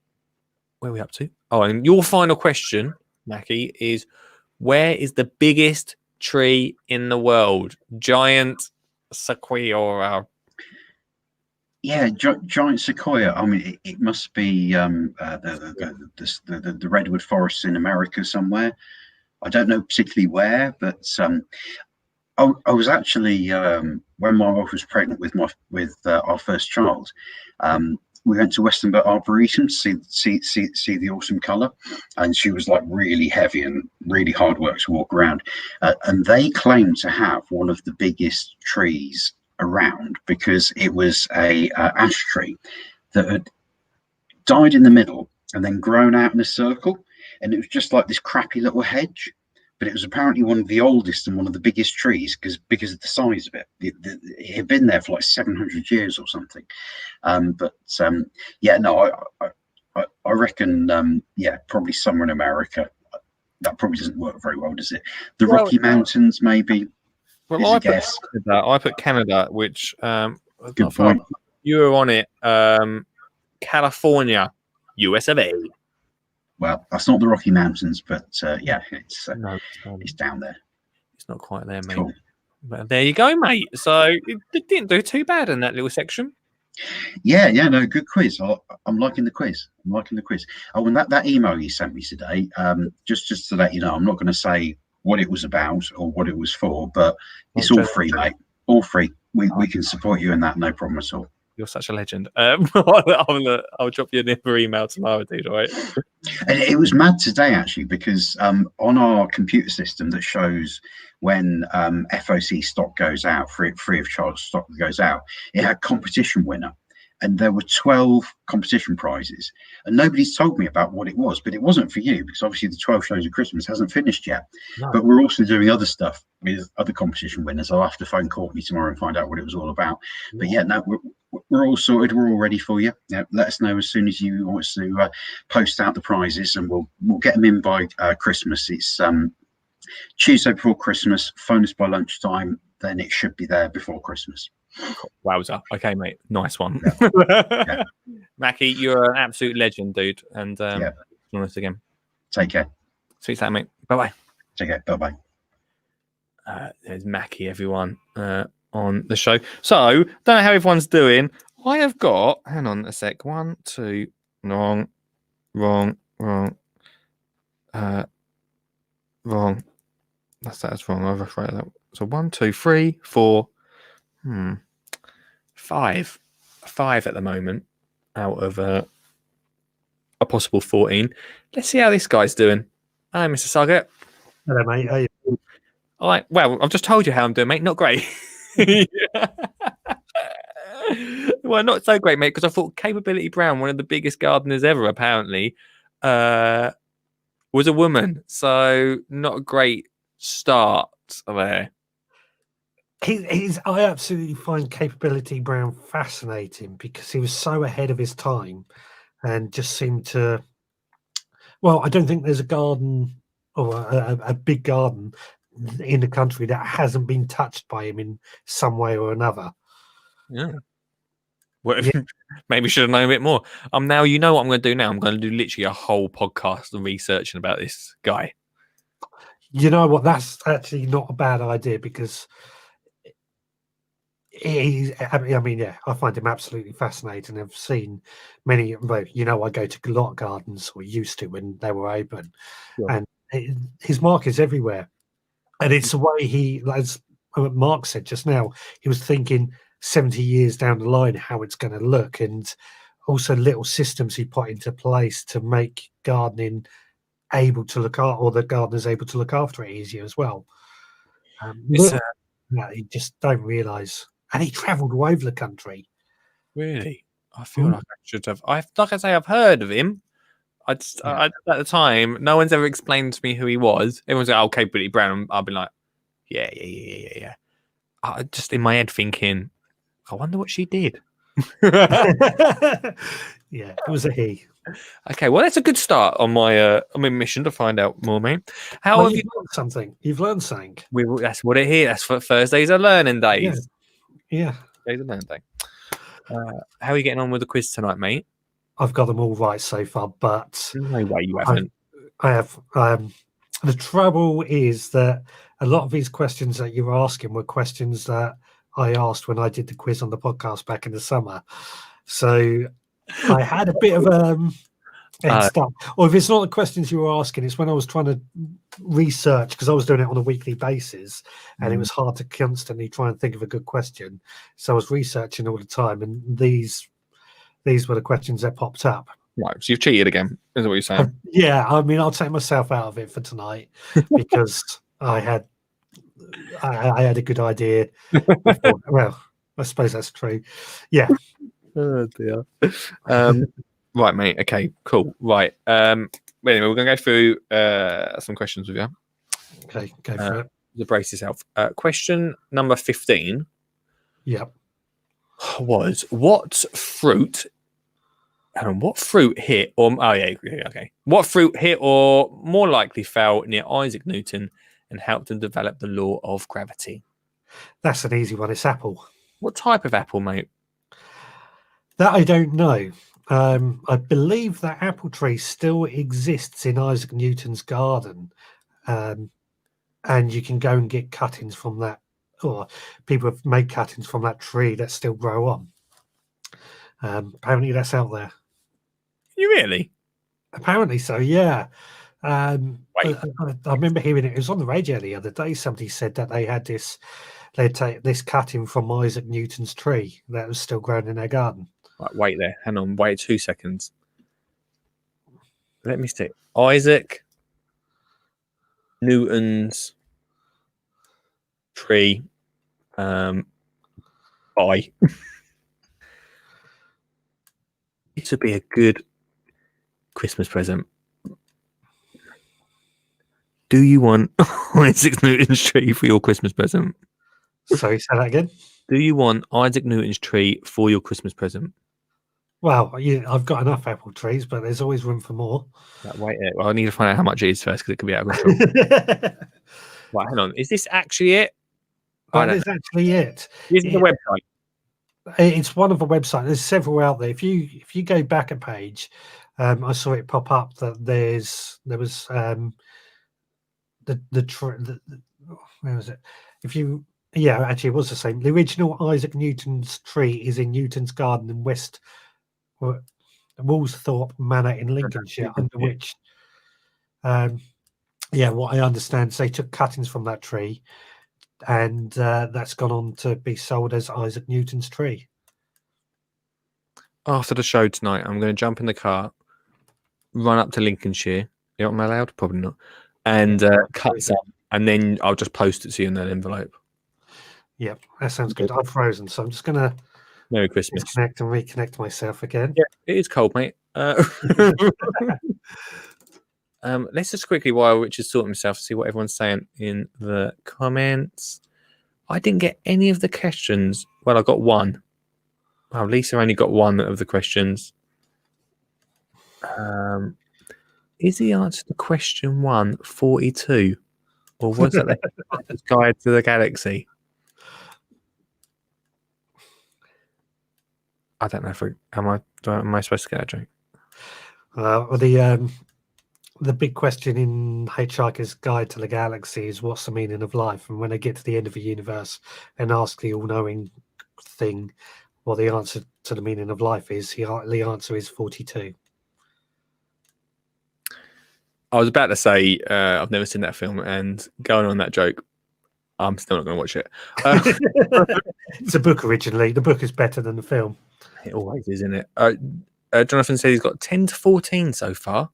are we up to? Oh, and your final question, Mackie, is where is the biggest tree in the world? Giant sequoia. Yeah, giant sequoia. I mean, it must be the redwood forests in America somewhere. I don't know particularly where, but I was actually when my wife was pregnant with our first child. We went to Westonbirt Arboretum to see the awesome colour, and she was like really heavy and really hard work to walk around. And they claimed to have one of the biggest trees around, because it was a ash tree that had died in the middle and then grown out in a circle, and it was just like this crappy little hedge. But it was apparently one of the oldest and one of the biggest trees because of the size of it. It had been there for like 700 years or something. I reckon, probably somewhere in America. That probably doesn't work very well, does it? The Rocky Mountains, maybe. Well, I put Canada, which good point. You were on it. California, US of A. Well, that's not the Rocky Mountains, but it's down there. It's not quite there, mate. Cool. But there you go, mate. So it didn't do too bad in that little section. Yeah, no, good quiz. I'm liking the quiz. I'm liking the quiz. Oh, and that email you sent me today, just to let you know, I'm not going to say what it was about or what it was for, but it's all free, mate. All free. We can support you in that, no problem at all. You're such a legend. I'll drop you another email tomorrow, dude. All right. And it was mad today, actually, because on our computer system that shows when FOC stock goes out, free of charge stock goes out, it had competition winner. And there were 12 competition prizes. And nobody's told me about what it was, but it wasn't for you, because obviously the 12 shows of Christmas hasn't finished yet. No. But we're also doing other stuff with other competition winners. I'll have to phone Courtney tomorrow and find out what it was all about. Yeah. But yeah, no, we're all sorted. We're all ready for you. Yeah, let us know as soon as you want us to post out the prizes, and we'll get them in by Christmas. It's Tuesday before Christmas. Phone us by lunchtime, then it should be there before Christmas. Wowza. Okay, mate. Nice one. Yeah. Mackie, you're an absolute legend, dude. And join us again. Take care. Sweet time, mate. Bye-bye. Take care. Bye-bye. There's Mackie, everyone, on the show. So, don't know how everyone's doing. I have got, hang on a sec. 1, 2, wrong. That's wrong. I've written that. So 1, 2, 3, 4. 5 at the moment out of a possible 14. Let's see how this guy's doing. Hi, Mr. Suggett. Hello, mate. How you doing? All right. Well, I've just told you how I'm doing, mate. Not great. Well, not so great, mate, because I thought Capability Brown, one of the biggest gardeners ever, apparently, was a woman. So not a great start there. I absolutely find Capability Brown fascinating because he was so ahead of his time and just seemed to. Well, I don't think there's a garden or a big garden in the country that hasn't been touched by him in some way or another. Yeah. Well, maybe should have known a bit more. Now you know what I'm going to do now. I'm going to do literally a whole podcast and researching about this guy. You know what? That's actually not a bad idea because. I find him absolutely fascinating. I've seen many, I go to a lot of gardens, or used to when they were open, and his mark is everywhere. And it's the way he, as Mark said just now, he was thinking 70 years down the line how it's going to look, and also little systems he put into place to make gardening able to look after, or the gardeners able to look after it easier as well. You just don't realise. And he travelled all over the country. Really? I feel like I should have. I've heard of him. At the time, no one's ever explained to me who he was. Everyone's like, "Okay, Billy Brown." I've been like, "Yeah." I just in my head thinking, I wonder what she did. Yeah, it was a he. Okay, well, that's a good start on my mission to find out more, mate. How have you learned something? You've learned something. That's what it here. That's what Thursdays are learning days. Yeah. Days of learning day. How are you getting on with the quiz tonight, mate? I've got them all right so far, but no way you haven't. I have. The trouble is that a lot of these questions that you're asking were questions that I asked when I did the quiz on the podcast back in the summer. So I had a bit of head start. Or if it's not the questions you were asking, it's when I was trying to research, because I was doing it on a weekly basis, and it was hard to constantly try and think of a good question. So I was researching all the time, and these were the questions that popped up. Right, so you've cheated again, is what you're saying? Yeah, I mean, I'll take myself out of it for tonight because I had a good idea. Well, I suppose that's true. Yeah. Oh dear. Right, mate. Okay, cool. Right. Anyway, we're going to go through some questions with you. Okay, go for it. Brace yourself. Question number 15. Yep. Was what fruit hit what fruit hit or more likely fell near Isaac Newton and helped him develop the law of gravity? That's an easy one. It's apple. What type of apple, mate? That I don't know. I believe that apple tree still exists in Isaac Newton's garden, and you can go and get cuttings from that, or people have made cuttings from that tree that still grow on. Apparently, that's out there. You really? Apparently so, yeah. Wait. I remember hearing it. It was on the radio the other day. Somebody said that they had this. They'd take this cutting from Isaac Newton's tree that was still growing in their garden. Right, wait there. Hang on. Wait 2 seconds. Let me see. Isaac Newton's tree. Bye. It would be a good Christmas present. Do you want Isaac Newton's tree for your Christmas present? Sorry, say that again. Do you want Isaac Newton's tree for your Christmas present? Well, I've got enough apple trees, but there's always room for more. Wait, well, I need to find out how much it is first because it could be out of control. Right, hang on. Is this actually it? That is actually it. This is the website. It's one of the websites. There's several out there. If you go back a page, I saw it pop up that there was where was it? Actually, it was the same. The original Isaac Newton's tree is in Newton's garden in West Woolsthorpe Manor in Lincolnshire, under which, what I understand is they took cuttings from that tree, and that's gone on to be sold as Isaac Newton's tree. After the show tonight, I'm going to jump in the car, run up to Lincolnshire. Am I allowed? Probably not. And cut some, and then I'll just post it to you in that envelope. Yep, that sounds good. I'm frozen, so I'm just going to Merry Christmas. disconnect and reconnect myself again. Yeah, it is cold, mate. Let's just quickly, while Richard's sorting himself, see what everyone's saying in the comments. I didn't get any of the questions. Well, I got one. Wow, Lisa only got one of the questions. Is the answer to question 1 42? Or was it the Guide to the Galaxy? I don't know if am I supposed to get that joke? The big question in Hitchhiker's Guide to the Galaxy is what's the meaning of life? And when they get to the end of the universe and ask the all-knowing thing what the answer to the meaning of life is, the answer is 42. I was about to say I've never seen that film, and going on that joke, I'm still not going to watch it. It's a book originally. The book is better than the film. It always is, isn't it? Jonathan said he's got 10 to 14 so far.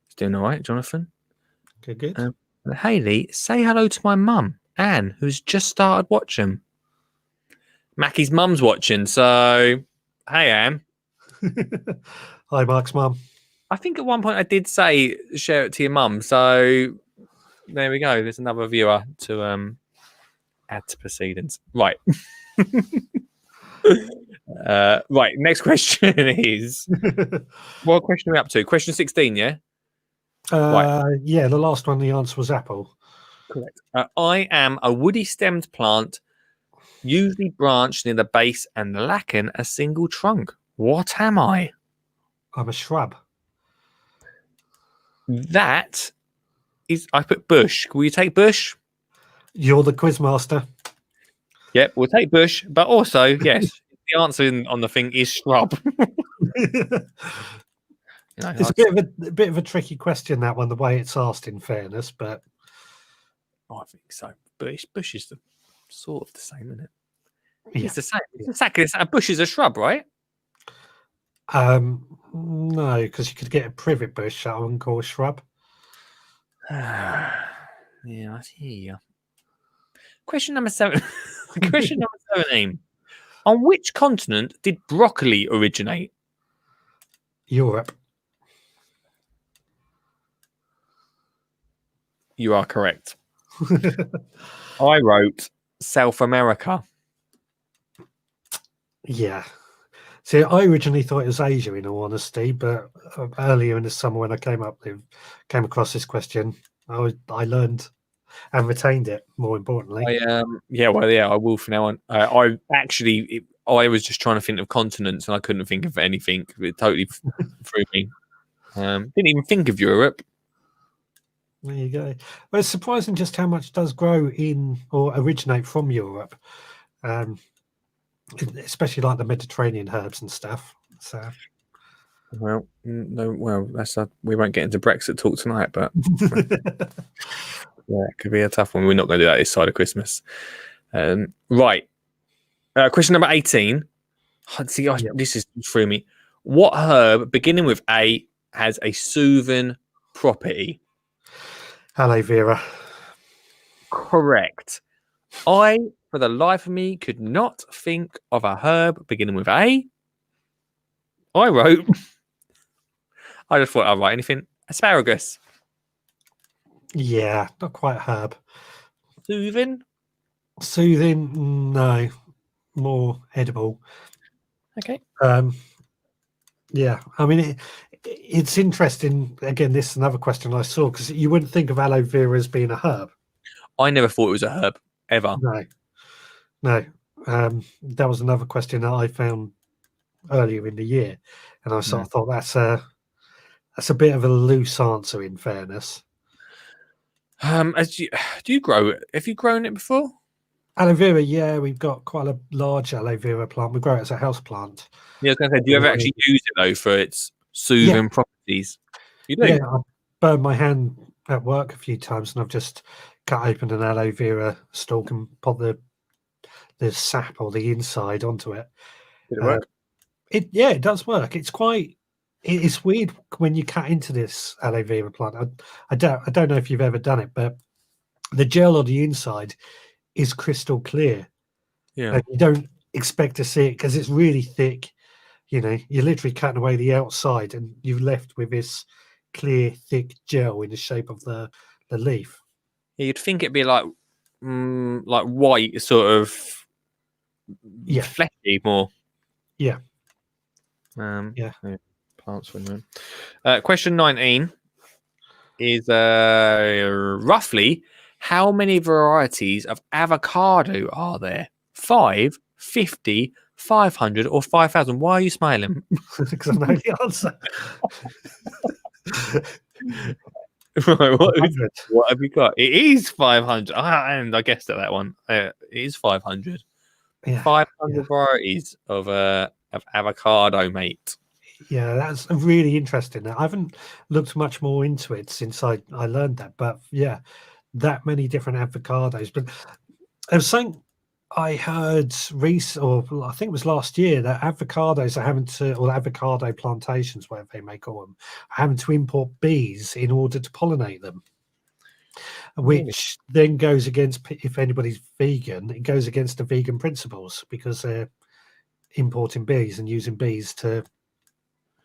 He's doing all right, Jonathan. Good. Hayley, say hello to my mum, Anne, who's just started watching. Mackie's mum's watching, so hey, Anne. Hi, Mark's mum. I think at one point I did say share it to your mum, so there we go. There's another viewer to add to proceedings. Right. Right, next question is what question are we up to? Question 16, yeah? Right. Yeah, the last one, the answer was apple. Correct. I am a woody stemmed plant, usually branched near the base and lacking a single trunk. What am I? I'm a shrub. That is, I put bush. Will you take bush? You're the quiz master. Yep, we'll take bush, but also, yes, the answer on the thing is shrub. It's a bit of a tricky question, that one, the way it's asked, in fairness, but I think so. Bush is sort of the same, isn't it? Yeah. It's the same. A bush is a shrub, right? No, because you could get a privet bush that I wouldn't call a shrub. Yeah, I hear you. Question number 7. Question number 17. On which continent did broccoli originate? Europe. You are correct. I wrote South America. Yeah. See, I originally thought it was Asia, in all honesty, but earlier in the summer when I came across this question, I learned and retained it, more importantly. I will from now on. I was just trying to think of continents and I couldn't think of anything. It totally threw me. Didn't even think of Europe. There you go. Well, it's surprising just how much does grow in or originate from Europe. especially like the Mediterranean herbs and stuff. So, Well, no, well, that's we won't get into Brexit talk tonight, but yeah, it could be a tough one. We're not going to do that this side of Christmas. Right. Question number 18. See, this is through me. What herb beginning with A has a soothing property? aloe vera. Correct. I, for the life of me, could not think of a herb beginning with A. I wrote. I just thought I'd write anything. Asparagus. Yeah, not quite herb. Soothing. Soothing, no, more edible. Okay. Yeah, I mean, it's interesting. Again, this is another question I saw, because you wouldn't think of aloe vera as being a herb. I never thought it was a herb ever. No. That was another question that I found earlier in the year, and I sort of thought that's a bit of a loose answer. In fairness, do you grow it? Have you grown it before? aloe vera, yeah, we've got quite a large aloe vera plant. We grow it as a house plant. Yeah, I was going to say, do you ever actually use it though for its soothing properties? You do? Yeah, I burned my hand at work a few times, and I've just cut open an aloe vera stalk and put the sap or the inside onto it. Did it work? It does work. It's weird when you cut into this aloe vera plant. I don't know if you've ever done it, but the gel on the inside is crystal clear. Yeah. And you don't expect to see it because it's really thick. You know, you're literally cutting away the outside, and you're left with this clear, thick gel in the shape of the leaf. Yeah, you'd think it'd be like white, sort of fleshy more. Yeah. Plants for them. Question 19 is roughly how many varieties of avocado are there? 5, 50, 500, or 5,000? Why are you smiling? Because I know the answer. Right, what have you got? It is 500. And I guessed at that one. It is 500. Yeah, 500 varieties of avocado, mate. Yeah, that's really interesting. I haven't looked much more into it since I learned that, but yeah, that many different avocados. But I was saying, I heard or I think it was last year, that avocados are having to, or avocado plantations, whatever they may call them, are having to import bees in order to pollinate them, which then goes against, if anybody's vegan, it goes against the vegan principles, because they're importing bees and using bees to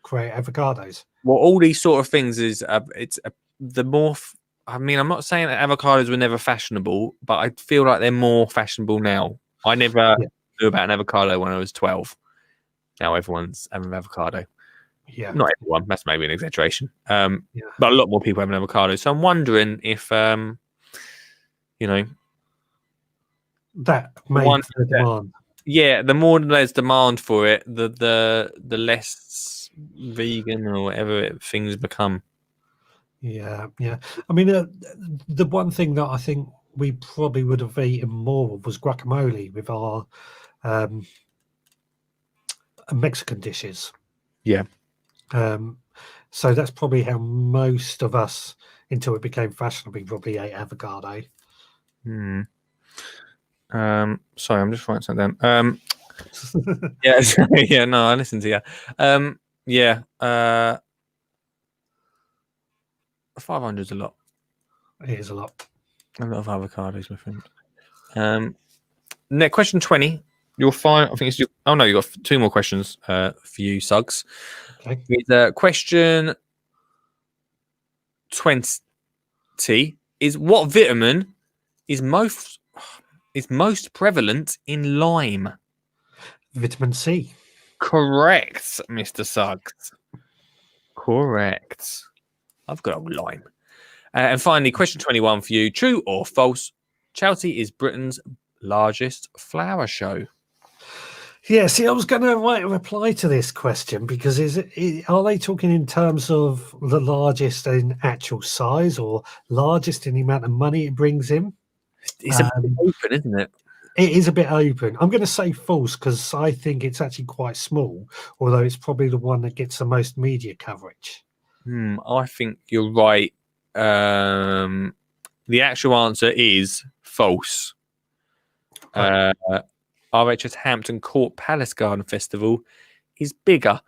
create avocados. Well, all these sort of things is the more. I mean, I'm not saying that avocados were never fashionable, but I feel like they're more fashionable now. I never knew about an avocado when I was 12. Now everyone's having an avocado. Yeah, not everyone. That's maybe an exaggeration. But a lot more people have an avocado. So I'm wondering if that may be the demand. Yeah, the more there's demand for it, the less vegan or whatever things become. Yeah. I mean, the one thing that I think we probably would have eaten more of was guacamole with our Mexican dishes. Yeah. So that's probably how most of us, until it became fashionable, probably ate avocado. Sorry, I'm just writing something down. Yeah, no, I listened to you. 500 is a lot. It is a lot. A lot of avocados, my friend. Next question 20. You're fine. I think it's oh no, you got 2 more questions for you, Suggs. Okay. It's, question 20 is what vitamin is most prevalent in lime? Vitamin C. Correct, Mr. Suggs. Correct. I've got a lime. And finally, question 21 for you. True or false? Chelsea is Britain's largest flower show. Yeah, see, I was going to write a reply to this question, because are they talking in terms of the largest in actual size, or largest in the amount of money it brings in? It's a bit open, isn't it? It is a bit open. I'm going to say false because I think it's actually quite small, although it's probably the one that gets the most media coverage. I think you're right. The actual answer is false. RHS Hampton Court Palace Garden Festival is bigger,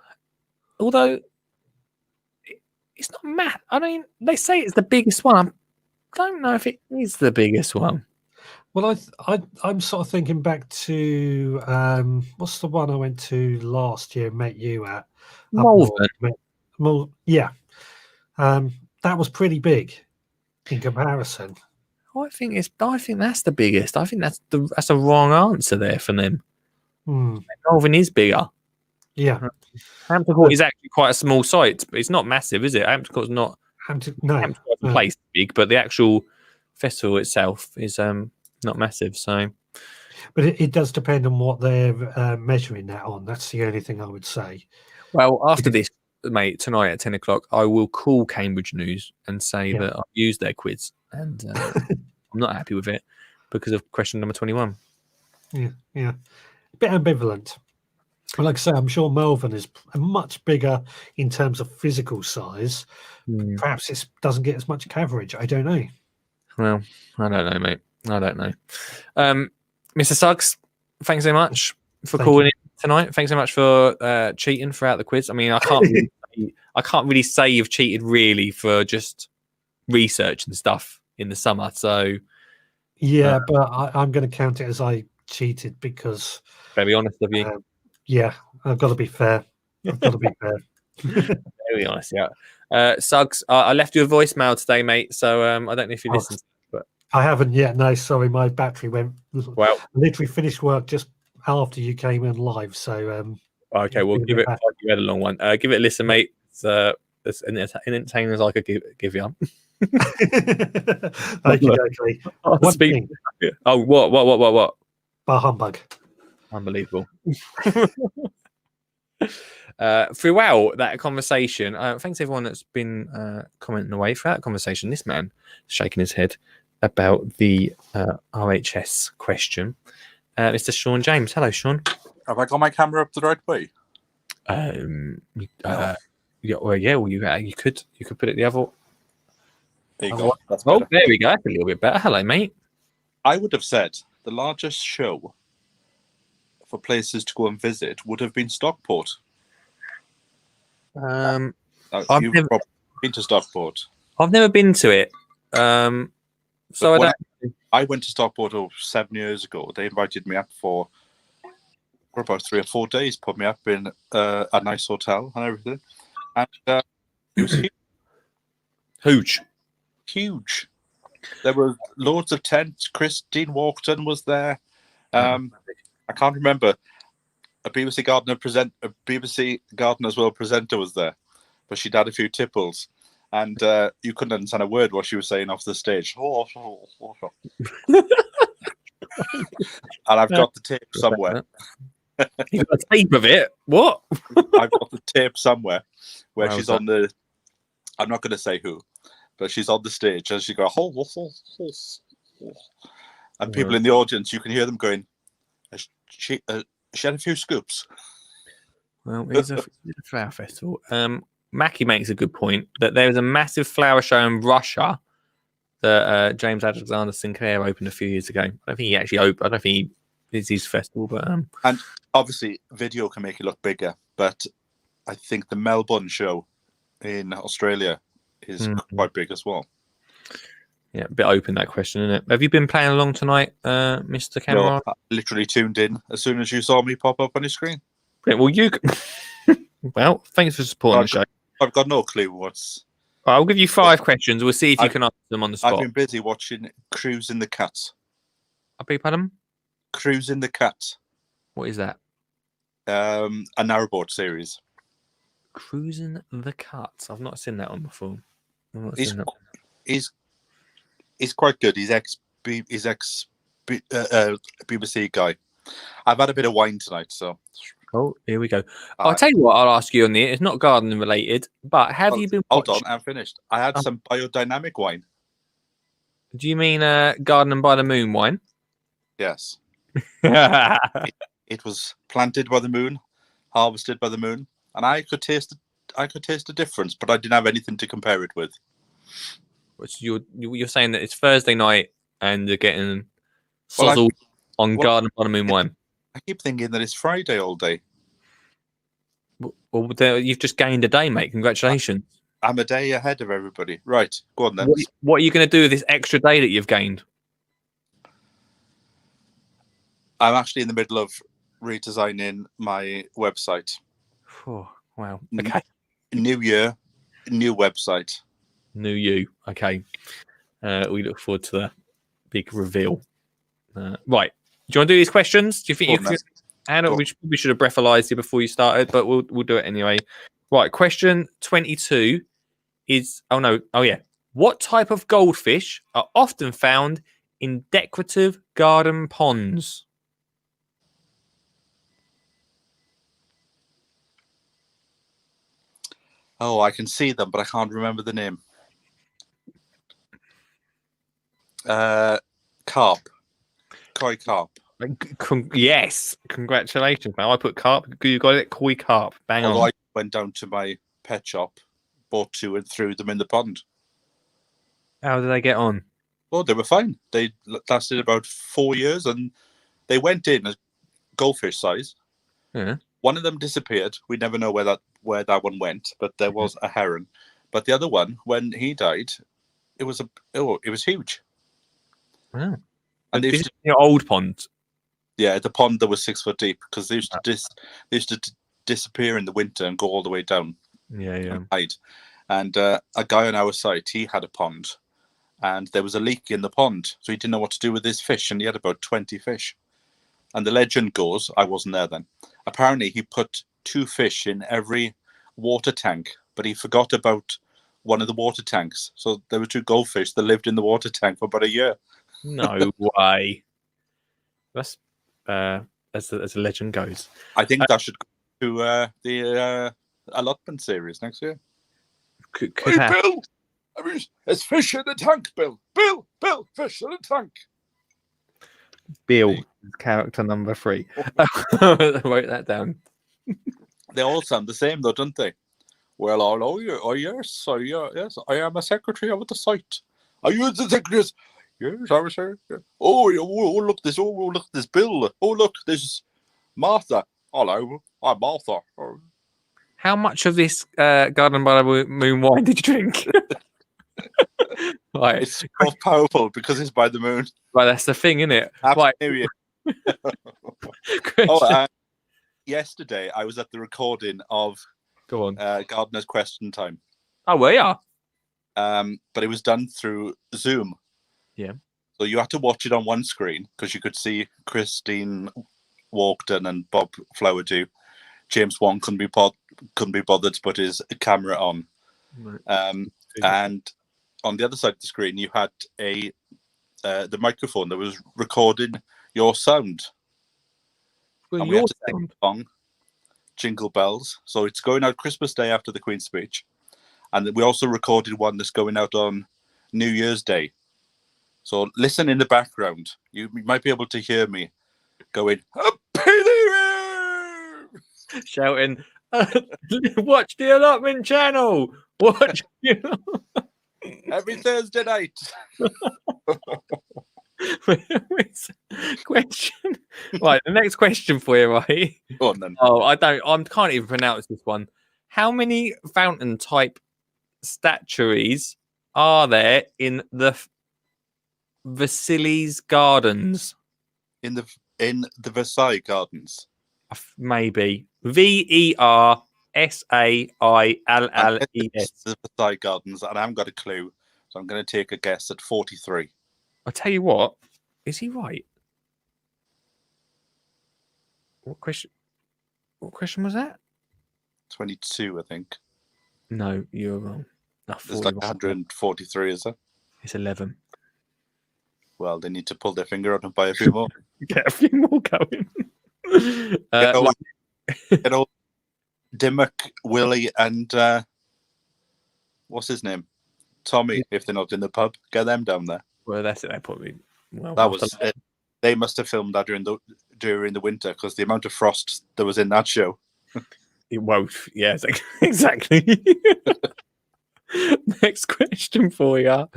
although it's not mad. I mean, they say it's the biggest one. I don't know if it is the biggest one. Well, I'm sort of thinking back to what's the one I went to last year? Met you at Malvern. Yeah, that was pretty big in comparison. I think that's the biggest. I think that's the wrong answer there for them. Malvern is bigger. Yeah, Hampton Court is actually quite a small site, but it's not massive, is it? Hampton Court's not. Hampton Court's place is big, but the actual festival itself is not massive. So, but it does depend on what they're measuring that on. That's the only thing I would say. Well, after this, mate, tonight at 10 o'clock, I will call Cambridge News and say that I've used their quiz and I'm not happy with it because of question number 21. Yeah, a bit ambivalent. But like I say, I'm sure Malvern is much bigger in terms of physical size. Perhaps it doesn't get as much coverage. I don't know. Well, I don't know, mate. I don't know. Mr. Suggs, thanks so much for calling in tonight. Thanks so much for cheating throughout the quiz. I mean, I can't really say you've cheated really for just research and stuff in the summer. So yeah, but I'm going to count it as I cheated because. Very honest of you. Yeah, I've got to be fair. Very honest, yeah. Suggs, I left you a voicemail today, mate. So I don't know if you listened, but I haven't yet. No, sorry, my battery went. Well, I literally finished work just after you came in live. So okay, we'll give it. You had a long one. Give it a listen, mate. It's as entertaining as I could give you. Okay. Oh, what? Bar humbug. Unbelievable. Throughout that conversation, thanks everyone that's been commenting away throughout that conversation. This man shaking his head about the RHS question. Mr. Sean James. Hello, Sean. Have I got my camera up the right way? You could put it the other. There you go. That's oh, better. there we go. That's a little bit better. Hello, mate. I would have said the largest show for places to go and visit would have been Stockport. I've You've never probably been to Stockport. I've never been to it. So I went to Stockport 7 years ago. They invited me up for about 3 or 4 days, put me up in a nice hotel and everything. And it was huge. There were loads of tents. Christine Walkton was there. I can't remember. A BBC Garden as well presenter was there, but she'd had a few tipples, and you couldn't understand a word what she was saying off the stage. And I've got the tape somewhere. You got a tape of it? What? I've got the tape somewhere where she's on the. I'm not going to say who, but she's on the stage and she goes, and people in the audience, you can hear them going. She had a few scoops. Well, it's a flower festival. Mackie makes a good point that there was a massive flower show in Russia that James Alexander Sinclair opened a few years ago. I don't think he actually opened. I don't think it's his festival, but and obviously video can make it look bigger. But I think the Melbourne show in Australia is quite big as well. Yeah, a bit open that question, isn't it? Have you been playing along tonight, Mr. Cameron? No, I literally tuned in as soon as you saw me pop up on your screen. Well, well, thanks for supporting the show. I've got no clue what's. I'll give you 5 questions. We'll see if you can answer them on the spot. I've been busy watching Cruising the Cat. I beg your pardon? Cruising the Cat. What is that? A narrowboat series. Cruising the Cat. I've not seen that one before. He's quite good. He's ex BBC guy. I've had a bit of wine tonight, so. Oh, here we go. I'll tell you what. I'll ask you on the. It's not gardening related, but have you been? Hold on, I'm finished. I had some biodynamic wine. Do you mean Garden by the Moon wine? Yes. It was planted by the moon, harvested by the moon, and I could taste the difference, but I didn't have anything to compare it with. Which you're saying that it's Thursday night and you're getting Well, sozzled on Garden by the Moon wine. I keep thinking that it's Friday all day. Well, you've just gained a day, mate. Congratulations. I'm a day ahead of everybody. Right, go on then. What are you going to do with this extra day that you've gained? I'm actually in the middle of redesigning my website. Oh, wow. Okay. New year, new website. New you. Okay. We look forward to the big reveal. Right. Do you want to do these questions? Do you think you can handle it? We should have breathalyzed you before you started, but we'll do it anyway. Right. Question 22 is what type of goldfish are often found in decorative garden ponds? Oh, I can see them, but I can't remember the name. Carp. Koi carp. Yes. Congratulations, man. I put carp. You got it. Koi carp. Bang Although on. I went down to my pet shop, bought 2 and threw them in the pond. How did they get on? Well, they were fine. They lasted about 4 years, and they went in as goldfish size. Yeah. One of them disappeared. We never know where that one went, but there was a heron. But the other one, when he died, it was huge. Wow. And this is your old pond. Yeah, the pond that was 6 foot deep, because they used to disappear in the winter and go all the way down. Yeah. And a guy on our site, he had a pond, and there was a leak in the pond, so he didn't know what to do with his fish, and he had about 20 fish. And the legend goes, I wasn't there then, apparently he put 2 fish in every water tank, but he forgot about one of the water tanks. So there were 2 goldfish that lived in the water tank for about a year. No way. That's as the legend goes. I think that should go to the allotment series next year. Could Hey, happen. Bill! I mean, there's fish in the tank, Bill. Bill, fish in the tank. Bill, character number 3. Wrote that down. They all sound the same, though, don't they? Well, yes, I am a secretary of the site. Are you the secretary? Yes, I was here. Oh, look this! Oh, look this, Bill! Oh, look, this is Martha. Hello, I'm Martha. How much of this Garden by the Moon wine did you drink? Right. It's so powerful because it's by the moon. Right, that's the thing, isn't it? Happy Right. New Year. Yesterday I was at the recording of Go on. Gardener's Question Time. Oh, were you? But it was done through Zoom. Yeah. So you had to watch it on one screen because you could see Christine Walkden and Bob Flower do. James Wan couldn't be bothered to put his camera on. Right. And on the other side of the screen, you had the microphone that was recording your sound. Well, And we had to sing a song, Jingle Bells. So it's going out Christmas Day after the Queen's speech. And we also recorded one that's going out on New Year's Day. So listen in the background. You might be able to hear me going, Happy New Year! Shouting, watch the allotment channel. Watch Every Thursday night. Question. Right, the next question for you, right? Go on then. Oh, I can't even pronounce this one. How many fountain type statuaries are there in the Versailles Gardens? In the Versailles Gardens. Maybe. Versailles. The Versailles Gardens, and I haven't got a clue, so I'm going to take a guess at 43. I'll tell you what. Is he right? What question was that? 22, I think. No, you're wrong. There's like 143, is there? It's 11. Well, they need to pull their finger out and buy a few more. Get a few more going. Get old Dimmock, Willie, and what's his name? Tommy, if they're not in the pub. Get them down there. Well, that's it. They probably. Well, That was it. They must have filmed that during the winter because the amount of frost that was in that show. Well, yeah, exactly. Next question for you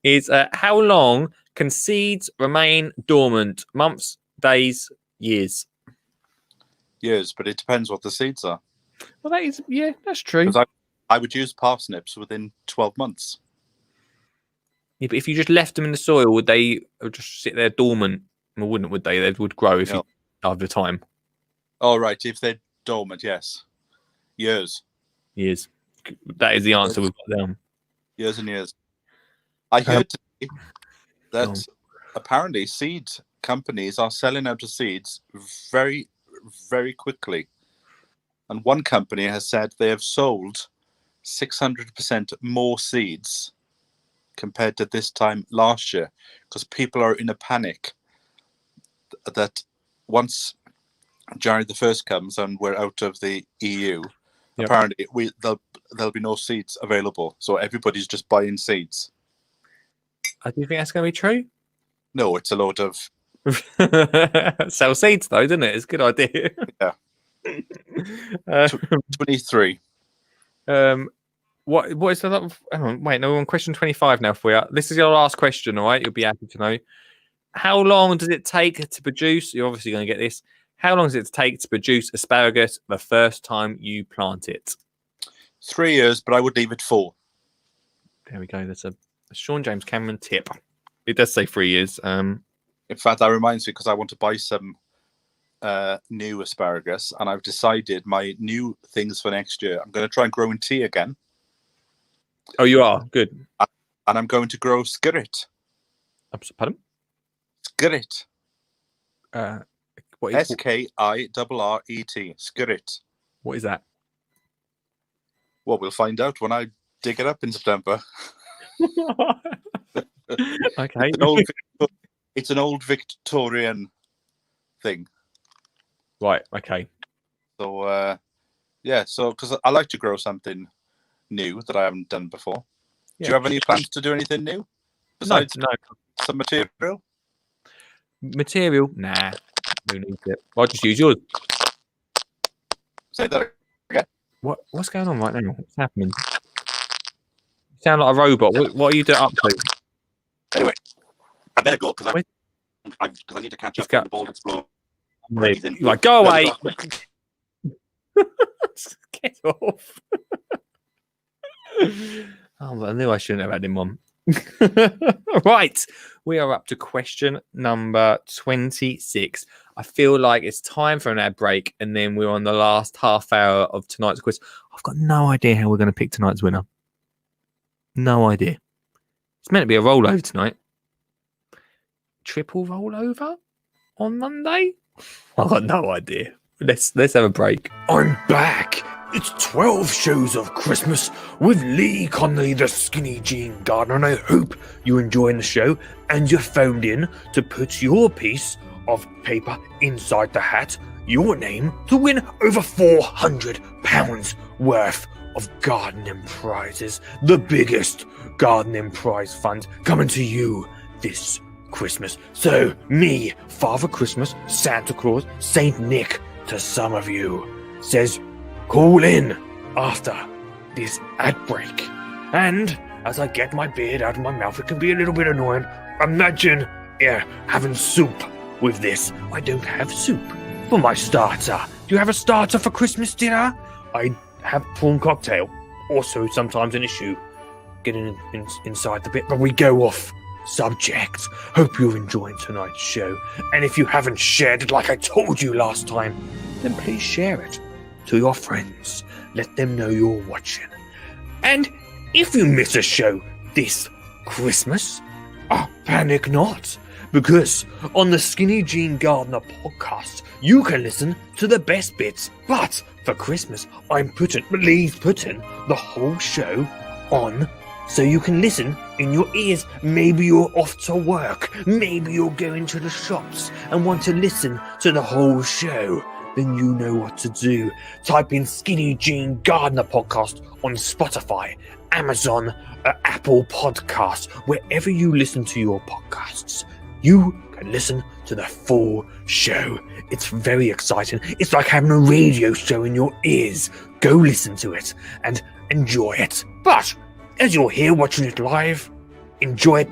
is how long can seeds remain dormant? Months, days, years? Years, but it depends what the seeds are. Well, that's true. Because I would use parsnips within 12 months. Yeah, but if you just left them in the soil, would they just sit there dormant? Well, would they? They would grow if you over time. Oh, right. If they're dormant, yes. Years. Years. That is the answer we've got down. Years and years. I heard today that apparently seed companies are selling out of seeds very, very quickly. And one company has said they have sold 600% more seeds compared to this time last year because people are in a panic that once January the 1st comes and we're out of the EU, apparently there'll be no seeds available. So everybody's just buying seeds. Do you think that's going to be true? No, it's a load of... Sell seeds, though, doesn't it? It's a good idea. Yeah. 23. What is the... Hang on, wait, no, we're on question 25 now for you. This is your last question, all right? You'll be happy to know. How long does it take to produce... You're obviously going to get this. How long does it take to produce asparagus the first time you plant it? 3 years, but I would leave it 4. There we go. That's a Sean James Cameron tip. It does say 3 years. In fact, that reminds me because I want to buy some new asparagus, and I've decided my new things for next year. I'm going to try and grow in tea again. Oh, you are? Good. And I'm going to grow skirret. Pardon? Skirret. What is SKIRRET. Skirret. What is that? Well, we'll find out when I dig it up in September. Okay. It's an old Victorian thing. Right. Okay. So, so because I like to grow something new that I haven't done before. Yeah. Do you have any plans to do anything new besides no. some material? Material? Nah. Who needs it? I'll just use yours. Say that again. What's going on right now? What's happening? You sound like a robot. What are you up to? Anyway, I better go because I need to catch up on the ball explore. Like, go away. Get off. Oh, I knew I shouldn't have had him on. Right, we are up to question number 26. I feel like it's time for an ad break, and then we're on the last half hour of tonight's quiz. I've got no idea how we're going to pick tonight's winner. No idea. It's meant to be a rollover tonight. Triple rollover on Monday? I've got no idea. Let's have a break. I'm back. It's 12 shows of Christmas with Lee Conley, the Skinny Jean Gardener, and I hope you're enjoying the show and you phoned in to put your piece of paper inside the hat, your name, to win over £400 worth of gardening prizes. The biggest gardening prize fund coming to you this Christmas. So, me, Father Christmas, Santa Claus, Saint Nick, to some of you, says call in after this ad break. And as I get my beard out of my mouth, it can be a little bit annoying. Imagine, having soup with this. I don't have soup for my starter. Do you have a starter for Christmas dinner? I have prawn cocktail. Also, sometimes an issue getting inside the bit, but we go off subject. Hope you're enjoying tonight's show. And if you haven't shared it like I told you last time, then please share it to your friends. Let them know you're watching. And if you miss a show this Christmas, panic not, because on the Skinny Jean Gardener podcast, you can listen to the best bits. But for Christmas, Lee's putting the whole show on so you can listen in your ears. Maybe you're off to work, maybe you're going to the shops and want to listen to the whole show. Then you know what to do. Type in Skinny Jean Gardener podcast on Spotify, Amazon, Apple Podcasts, wherever you listen to your podcasts. You can listen to the full show. It's very exciting. It's like having a radio show in your ears. Go listen to it and enjoy it. But as you're here watching it live, enjoy it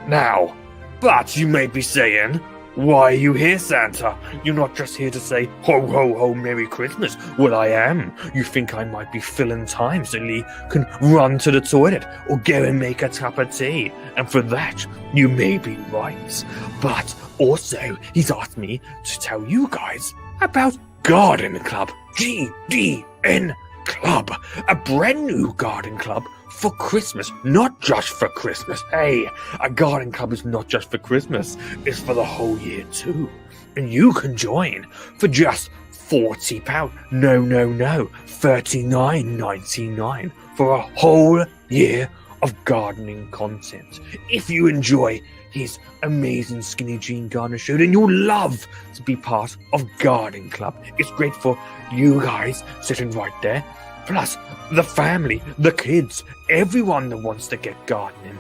now. But you may be saying, why are you here, Santa? You're not just here to say, ho, ho, ho, Merry Christmas. Well, I am. You think I might be filling time so Lee can run to the toilet or go and make a cup of tea. And for that, you may be right. But also, he's asked me to tell you guys about Garden Club. GDN Club. A brand new garden club for Christmas, not just for Christmas. Hey, a garden club is not just for Christmas, it's for the whole year too. And you can join for just £40. No, $39.99 for a whole year of gardening content. If you enjoy his amazing Skinny Jean Gardener show, then you'll love to be part of Garden Club. It's great for you guys sitting right there. Plus, the family, the kids, everyone that wants to get gardening.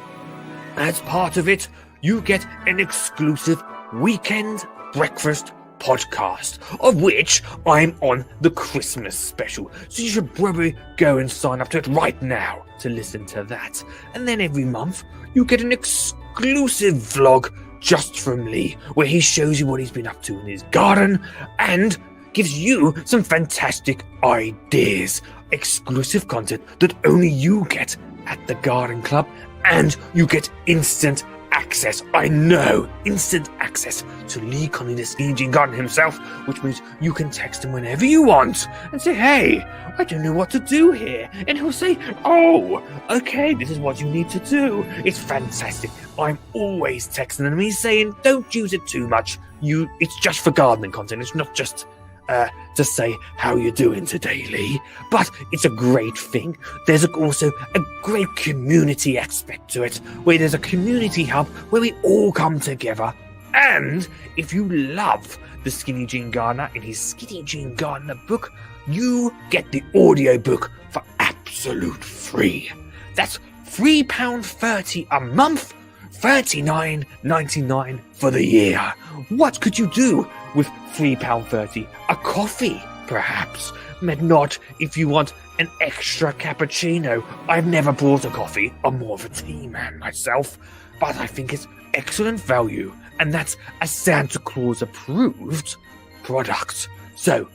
As part of it, you get an exclusive weekend breakfast podcast, of which I'm on the Christmas special. So you should probably go and sign up to it right now to listen to that. And then every month, you get an exclusive vlog just from Lee, where he shows you what he's been up to in his garden and gives you some fantastic ideas. Exclusive content that only you get at the Garden Club, and you get instant access. I know, instant access to Lee Connie, the Skinny Jean Gardener himself, which means you can text him whenever you want and say, hey, I don't know what to do here. And he'll say, oh, okay, this is what you need to do. It's fantastic. I'm always texting him. He's saying, don't use it too much. It's just for gardening content. It's not just to say how you're doing today, Lee. But it's a great thing. There's also a great community aspect to it, where there's a community hub where we all come together. And if you love the Skinny Jean Gardener and his Skinny Jean Gardener book, you get the audio book for absolute free. That's £3.30 a month, $39.99 for the year. What could you do with £3.30? A coffee, perhaps. But not if you want an extra cappuccino. I've never brought a coffee. I'm more of a tea man myself. But I think it's excellent value. And that's a Santa Claus approved product. So,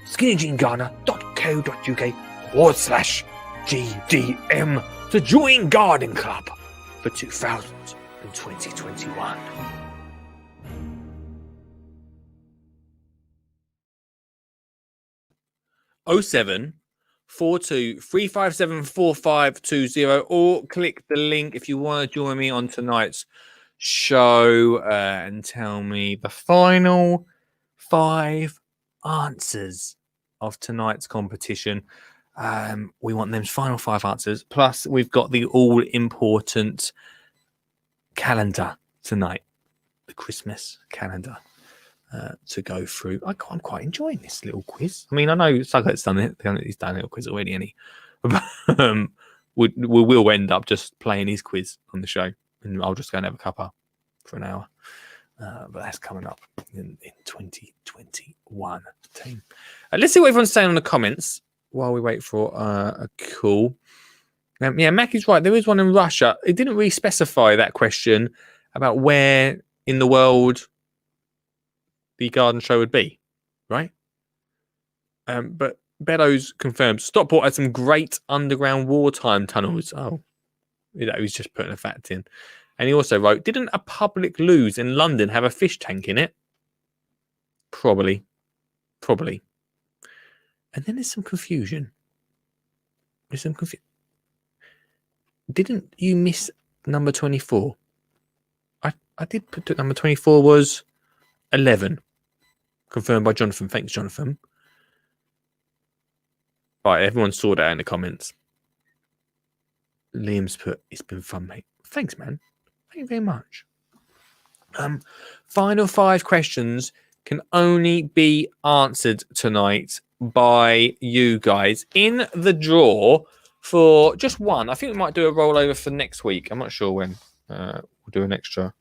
skinnyjeangardener.co.uk/GDM to join Garden Club for 2021. 0742 or click the link if you want to join me on tonight's show and tell me the final 5 answers of tonight's competition. We want them final 5 answers. Plus, we've got the all-important calendar tonight, the Christmas calendar. To go through. I'm quite enjoying this little quiz. I mean, I know Suggert's done it. He's done a little quiz already, any. But we'll end up just playing his quiz on the show, and I'll just go and have a cuppa for an hour. But that's coming up in 2021. Team. Let's see what everyone's saying in the comments while we wait for a call. Yeah, Mackie's right. There is one in Russia. It didn't really specify that question about where in the world the garden show would be, right? But Beddoes confirmed Stockport had some great underground wartime tunnels. Oh, he's just putting a fact in. And he also wrote, didn't a public loos in London have a fish tank in it? Probably. And then there's some confusion. Didn't you miss number 24? I did put number 24 was 11. Confirmed by Jonathan. Thanks, Jonathan. Right, everyone saw that in the comments. Liam's put, it's been fun, mate. Thanks, man. Thank you very much. Final 5 questions can only be answered tonight by you guys in the draw for just one. I think we might do a rollover for next week. I'm not sure when. We'll do an extra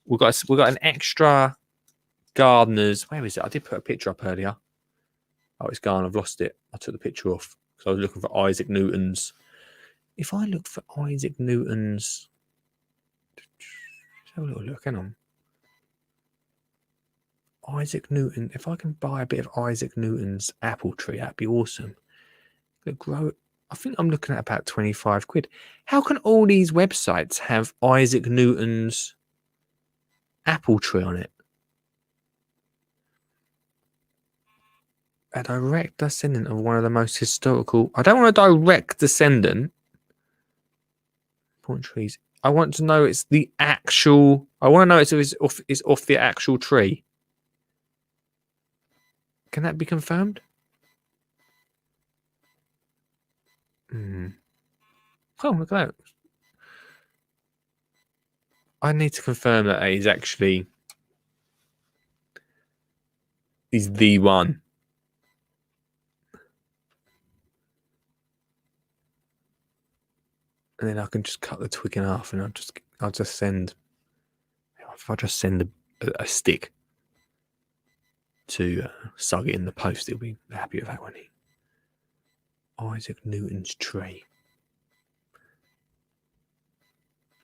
we've got an extra gardeners. Where is it? I did put a picture up earlier. Oh, it's gone. I've lost it. I took the picture off because I was looking for Isaac Newton's. If I look for Isaac Newton's, let's have a little look. Hang on. Isaac Newton. If I can buy a bit of Isaac Newton's apple tree, that'd be awesome. It'll grow. I think I'm looking at about 25 quid. How can all these websites have Isaac Newton's apple tree on it? A direct descendant of one of the most historical. I don't want a direct descendant. Point trees. I want to know it's the actual. I want to know it's off the actual tree. Can that be confirmed? Oh, look at that. I need to confirm that it is actually the one. And then I can just cut the twig in half, and I'll just send. If I just send a stick to Sug it in the post, he'll be happy with that, won't he? Isaac Newton's tree.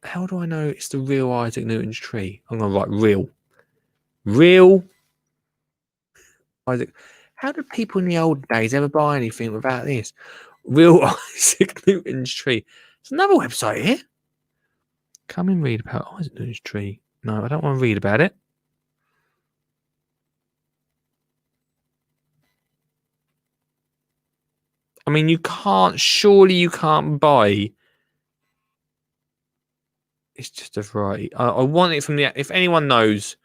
How do I know it's the real Isaac Newton's tree? I'm gonna write real Isaac. How did people in the old days ever buy anything without this? Real Isaac Newton's tree. There's another website here. Come and read about Isaac Newton's tree. No, I don't want to read about it. I mean, surely you can't buy. It's just a variety. I want it from if anyone knows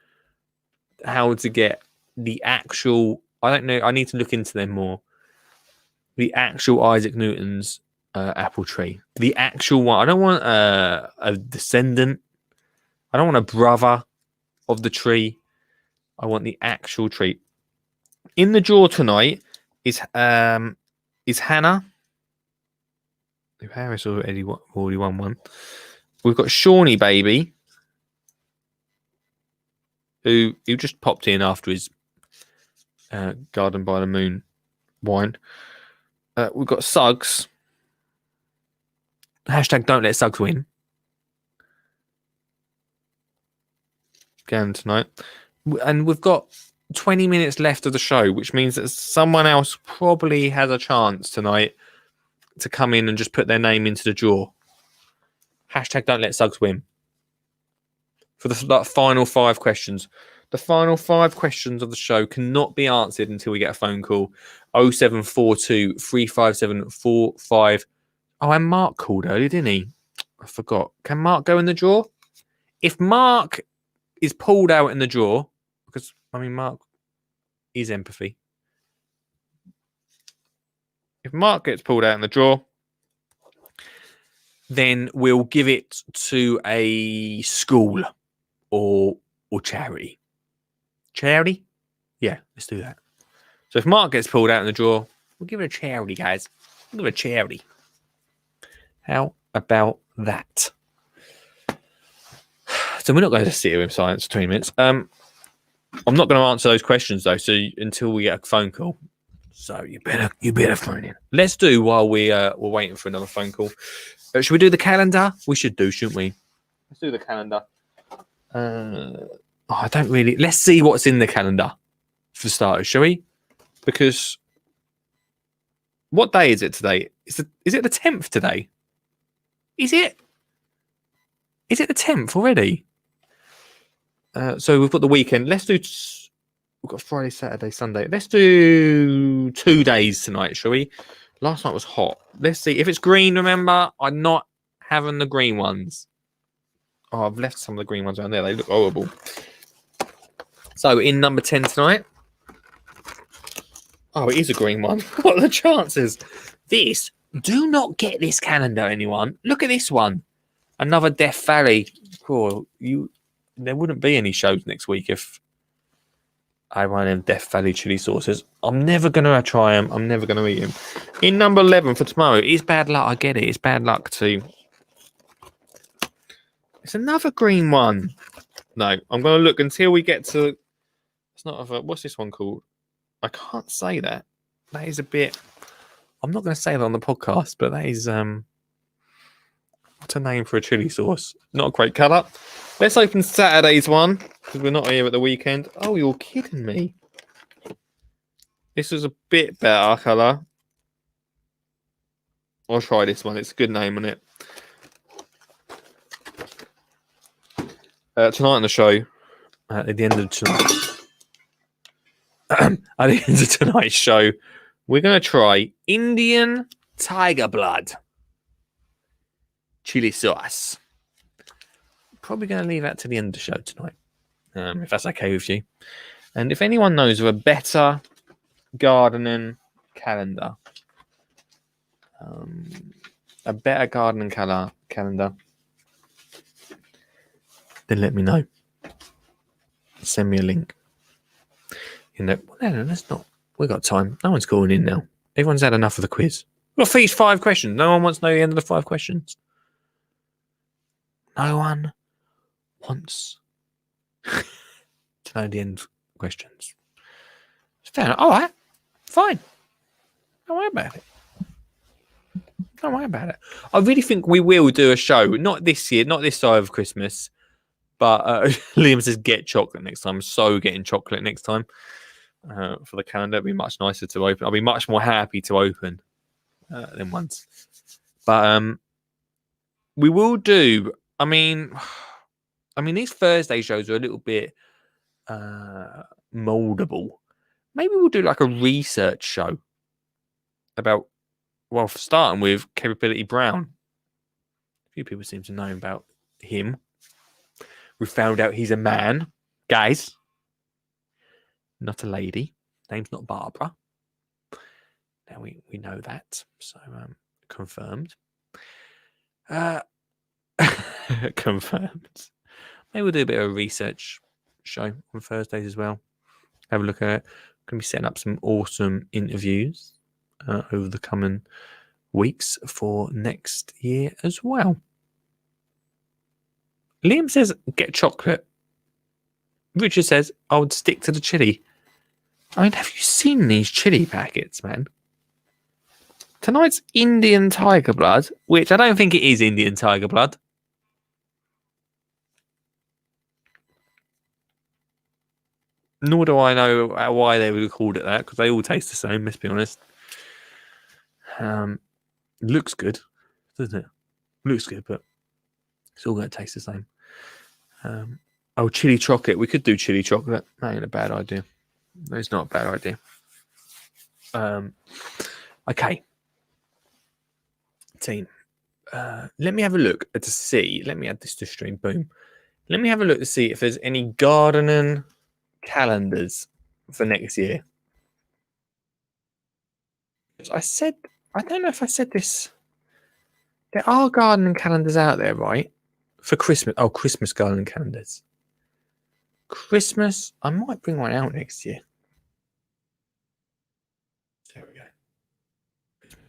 how to get the actual, I don't know, I need to look into them more. The actual Isaac Newton's apple tree. The actual one. I don't want a descendant. I don't want a brother of the tree. I want the actual tree. In the draw tonight is Hannah. Harris already won one. We've got Shawnee Baby, who just popped in after his Garden by the Moon wine. We've got Suggs. Hashtag don't let Suggs win. Going tonight. And we've got 20 minutes left of the show, which means that someone else probably has a chance tonight to come in and just put their name into the draw. Hashtag don't let Suggs win. For the final 5 questions. The final 5 questions of the show cannot be answered until we get a phone call. 0742 357 45. Oh, and Mark called earlier, didn't he? I forgot. Can Mark go in the draw? If Mark is pulled out in the draw, because, I mean, Mark is empathy. If Mark gets pulled out in the draw, then we'll give it to a school or charity. Charity? Yeah, let's do that. So if Mark gets pulled out in the draw, we'll give it a charity, guys. We'll give it a charity. How about that? So we're not going to sit here in silence for 20 minutes. I'm not going to answer those questions though. So until we get a phone call, so you better phone in. Let's do while we're waiting for another phone call. Should we do the calendar? We should do, shouldn't we? Let's do the calendar. I don't really. Let's see what's in the calendar for starters, shall we? Because what day is it today? Is it the 10th today? Is it the 10th already? So we've got the weekend. Let's do. We've got Friday, Saturday, Sunday. Let's do 2 days tonight, shall we? Last night was hot. Let's see. If it's green, remember, I'm not having the green ones. Oh, I've left some of the green ones around there. They look horrible. So in number 10 tonight. Oh, it is a green one. What are the chances? Do not get this calendar, anyone. Look at this one. Another Death Valley. Cool. There wouldn't be any shows next week if I run in Death Valley chili sauces. I'm never going to try them. I'm never going to eat them. In number 11 for tomorrow, it's bad luck. I get it. It's bad luck too. It's another green one. No, I'm going to look until we get to. It's not. What's this one called? I can't say that. That is a bit. I'm not going to say that on the podcast, but that is what's a name for a chili sauce? Not a great colour. Let's open Saturday's one because we're not here at the weekend. Oh, you're kidding me! This was a bit better colour. I'll try this one. It's a good name on it. Tonight on the show, at the end of tonight, at the end of tonight's show, we're going to try Indian tiger blood chili sauce. Probably going to leave that to the end of the show tonight, if that's okay with you. And if anyone knows of a better gardening calendar, calendar, then let me know. Send me a link. You know, no, that's not. We've got time. No one's calling in now. Everyone's had enough of the quiz. We've got these 5 questions. No one wants to know the end of the 5 questions. No one wants to know the end questions. Fair enough. All right. Fine. Don't worry about it. Don't worry about it. I really think we will do a show. Not this year. Not this side of Christmas. But Liam says get chocolate next time. So getting chocolate next time for the calendar. It'll be much nicer to open. I'll be much more happy to open than once. But we will do. I mean, these Thursday shows are a little bit moldable. Maybe we'll do like a research show about, well, starting with Capability Brown. A few people seem to know about him. We found out he's a man, guys, not a lady. Name's not Barbara. Now we know that, so confirmed. Confirmed. Maybe we'll do a bit of a research show on Thursdays as well. Have a look at it. Going to be setting up some awesome interviews over the coming weeks for next year as well. Liam says, get chocolate. Richard says, I would stick to the chili. I mean, have you seen these chili packets, man? Tonight's Indian tiger blood, which I don't think it is Indian tiger blood. Nor do I know why they would have called it that, because they all taste the same, let's be honest. Looks good, doesn't it? Looks good, but it's all going to taste the same. Chili chocolate. We could do chili chocolate. That ain't a bad idea. No, it's not a bad idea. Okay. Team. Let me have a look to see. Let me add this to stream. Boom. Let me have a look to see if there's any gardening calendars for next year. I don't know if I said this. There are gardening calendars out there, right? For Christmas. Oh, Christmas gardening calendars. Christmas. I might bring one out next year. There we go.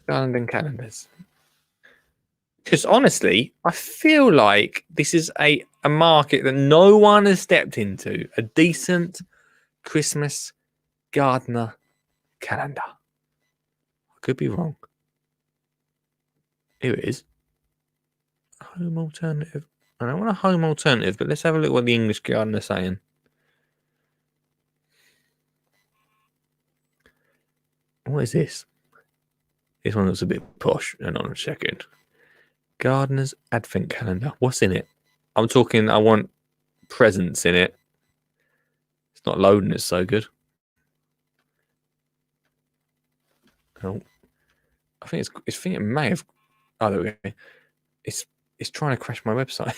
Gardening calendars. Because honestly, I feel like this is a market that no one has stepped into. A decent Christmas gardener calendar. I could be wrong. Here it is. Home alternative. I don't want a home alternative, but let's have a look what the English gardener is saying. What is this? This one looks a bit posh. Hang on a second. Gardener's Advent Calendar. What's in it? I'm talking, I want presents in it. It's not loading, it's so good. Oh. I think it may have. Oh, there we go. It's trying to crash my website.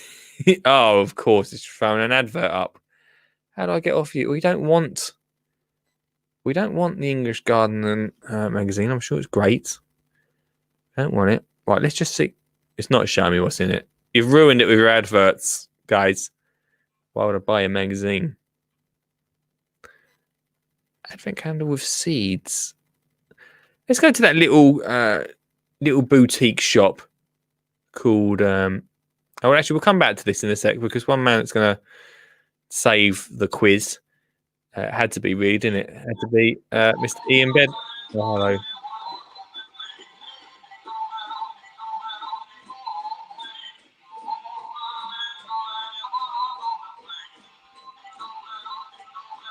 Oh, of course, it's throwing an advert up. How do I get off you? We don't want the English Gardening magazine. I'm sure it's great. I don't want it. Right, let's just see. It's not showing me what's in it. You've ruined it with your adverts, guys. Why would I buy a magazine? Advent calendar with seeds. Let's go to that little boutique shop called. Actually, we'll come back to this in a sec because one man that's going to save the quiz. It had to be Reed, didn't it? It had to be Mr. Ian Bed. Oh, hello.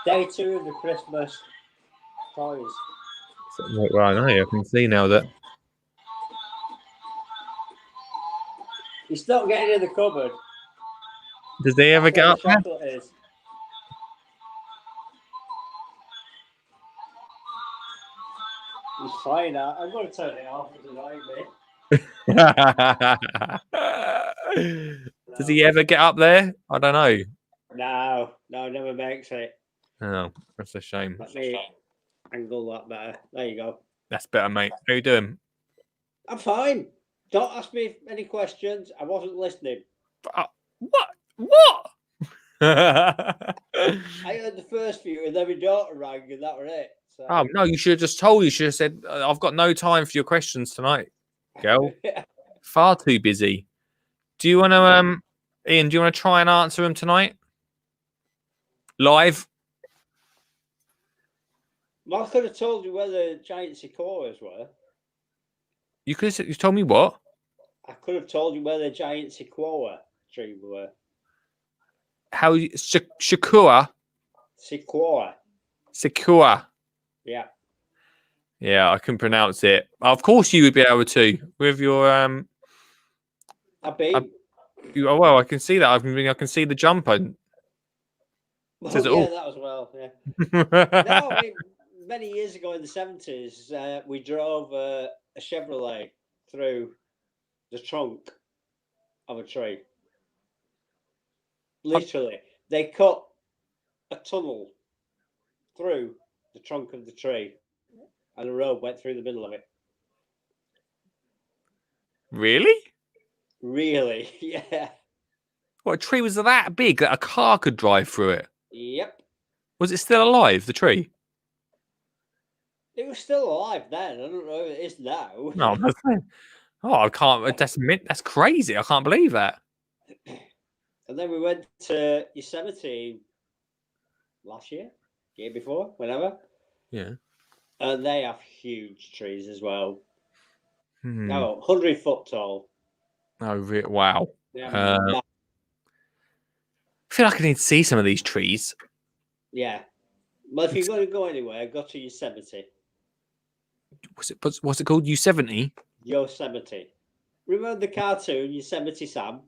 Day 2 of the Christmas toys. Well, I know. I can see now that. He's not getting in the cupboard. Does he ever get up That's where there? the chocolate is. He's trying out. I'm going to turn it off. It's annoying me. Does he ever get up there? I don't know. No, never makes it. Oh, that's a shame. Let me angle that better. There you go. That's better, mate. How you doing? I'm fine. Don't ask me any questions. I wasn't listening. What? What? I heard the first few, and then my daughter rang, and that was it. So. Oh no! You should have just told. You should have said, "I've got no time for your questions tonight, girl. Far too busy." Do you want to, Ian? Do you want to try and answer them tonight, live? Well, I could have told you where the giant sequoias were. You could have. You told me what? I could have told you where the giant sequoia tree were. How? Shakura? Sequoia. Secure. Yeah. Yeah, I can pronounce it. Of course, you would be able to with your I've been. Oh, well, I can see that. I can see the jumper. Well, Says yeah, it all. that as well. Yeah. No, I mean, many years ago in the 70s, we drove a Chevrolet through the trunk of a tree. Literally, they cut a tunnel through the trunk of the tree, and the road went through the middle of it. Really? Really? Yeah. What, a tree was that big that a car could drive through it? Yep. Was it still alive, the tree? It was still alive then. I don't know if it is now. No, that's I can't. That's crazy. I can't believe that. And then we went to Yosemite last year, year before, whenever. Yeah. And they have huge trees as well. Hmm. No, 100-foot tall. Oh, wow. Yeah. I feel like I need to see some of these trees. Yeah. Well, if you're going to go anywhere, go to Yosemite. What's it called? U70? Yosemite. Remember the cartoon Yosemite Sam?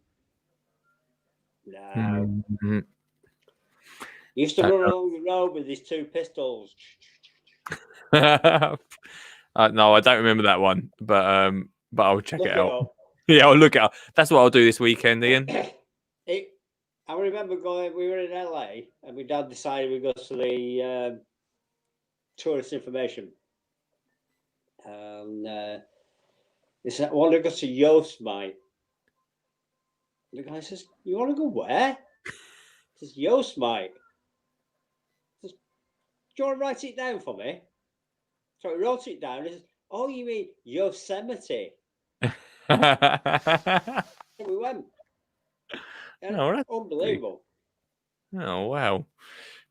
No. Mm-hmm. He used to run along the road with his 2 pistols. No, I don't remember that one, but I'll check Look it out. up. Yeah, I'll look it up. That's what I'll do this weekend, Ian. I remember we were in LA and my dad decided we'd go to the tourist information. And he said, I want to go to Yosemite. The guy says, you want to go where? He says, Yosemite. He says, do you want to write it down for me? So he wrote it down. He says, oh, you mean Yosemite? We went. Oh, Unbelievable. Oh, wow.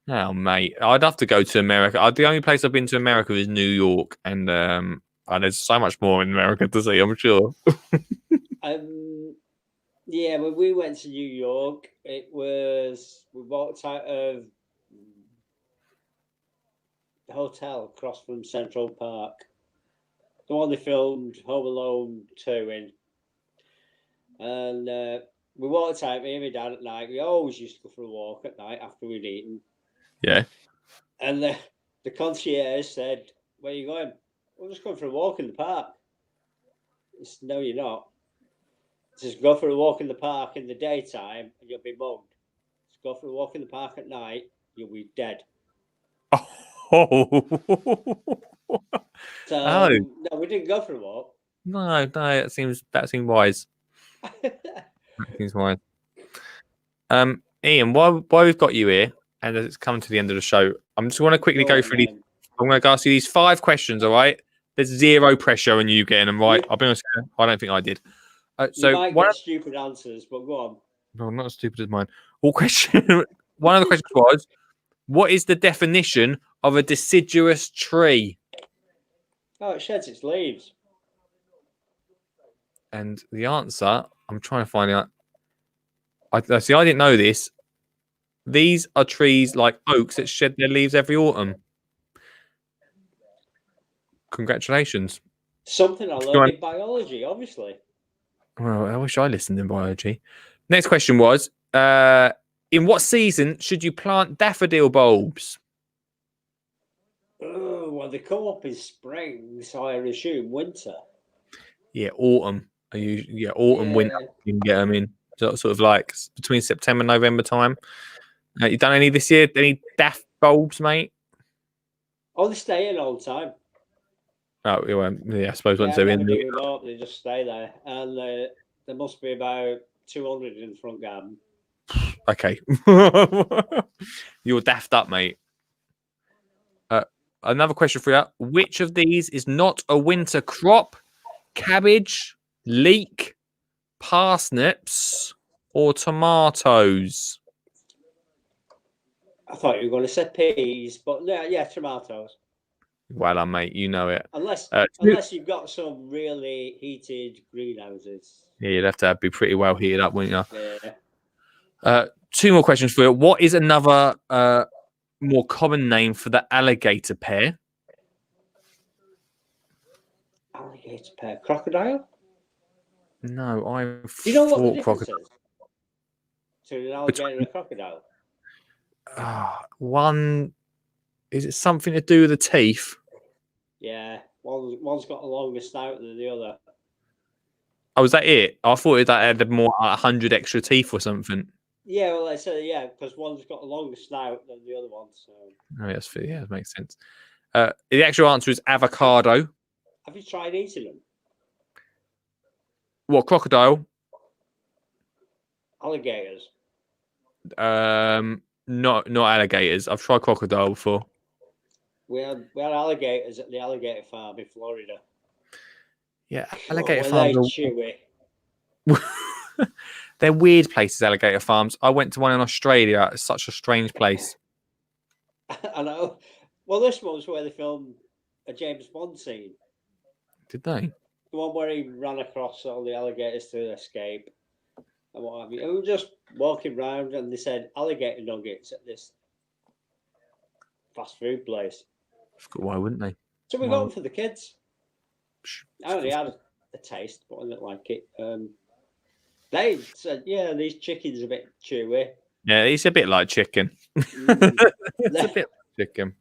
Oh, mate. I'd have to go to America. The only place I've been to America is New York. And there's so much more in America to see, I'm sure. Yeah, when we went to New York, we walked out of the hotel across from Central Park. The one they filmed Home Alone 2 in. And we walked out, me and my dad at night. We always used to go for a walk at night after we'd eaten. Yeah. And the concierge said, where are you going? We're just going for a walk in the park. I said, no, you're not. Just go for a walk in the park in the daytime and you'll be mugged. Just go for a walk in the park at night, you'll be dead. Oh. So no, we didn't go for a walk. No, that seems wise. That seems wise. Ian, while we've got you here, and as it's come to the end of the show, I'm just want to quickly go through these. I'm going to ask you these 5 questions. All right, there's zero pressure on you getting them right. I'll be honest, I don't think I did. So you might get stupid answers, but go on. No, not as stupid as mine. All questions. one of the questions was, what is the definition of a deciduous tree? Oh, it sheds its leaves. And the answer, I'm trying to find out. I see. I didn't know this. These are trees like oaks that shed their leaves every autumn. Congratulations. Something I learned in biology, obviously. Well, I wish I listened in biology. Next question was, in what season should you plant daffodil bulbs? Oh, well, they come up in spring, so I assume winter. Yeah, autumn. Autumn, winter. You can get them in sort of like between September and November time. You done any this year? Any daff bulbs, mate? Oh, they stay in all the time. Oh, yeah, I suppose once Yeah, they're never in. give them up, they just stay there. And there must be about 200 in the front garden. Okay. You're daft up, mate. Another question for you. Which of these is not a winter crop? Cabbage, leek, parsnips, or tomatoes? I thought you were going to say peas, but yeah, tomatoes. Well done, mate. You know it. Unless you've got some really heated greenhouses. Yeah, you'd have to be pretty well heated up, wouldn't you? Yeah. Two more questions for you. What is another more common name for the alligator pear? Alligator pear. Crocodile? No, I Do you know what the difference crocodile. is? To an alligator and a crocodile? One, is it something to do with the teeth? Yeah. One's got a longer snout than the other. Oh, was that it? I thought that had more 100 extra teeth or something. Yeah, well, I said because one's got a longer snout than the other one. So. Oh, yes, yeah, that makes sense. The actual answer is avocado. Have you tried eating them? What, crocodile? Alligators. Not alligators. I've tried crocodile before. We had alligators at the alligator farm in Florida. Yeah, alligator Were farms. they chewy? They're weird places, alligator farms. I went to one in Australia. It's such a strange place. I know. Well, this one's where they filmed a James Bond scene. Did they? The one where he ran across all the alligators to escape and what have you. And we were just walking around and they said alligator nuggets at this fast food place. Why wouldn't they? So we got them for the kids. I only had a taste, but I didn't like it. They said, yeah, these chickens are a bit chewy. Yeah, it's a bit like chicken. It's a bit like chicken.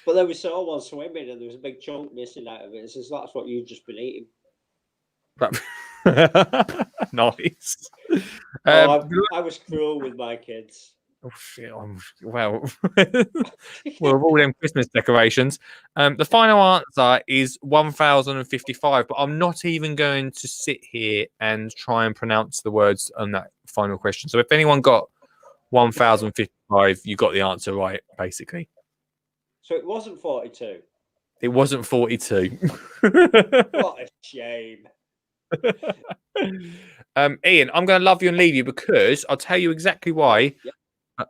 But then we saw one swimming and there was a big chunk missing out of it. It says, that's what you've just been eating. Nice. I was cruel with my kids. Oh, shit. Well, we're all them Christmas decorations. The final answer is 1,055, but I'm not even going to sit here and try and pronounce the words on that final question. So if anyone got 1,055, you got the answer right, basically. So it wasn't 42. It wasn't 42. What a shame. Ian, I'm going to love you and leave you because I'll tell you exactly why. Yep.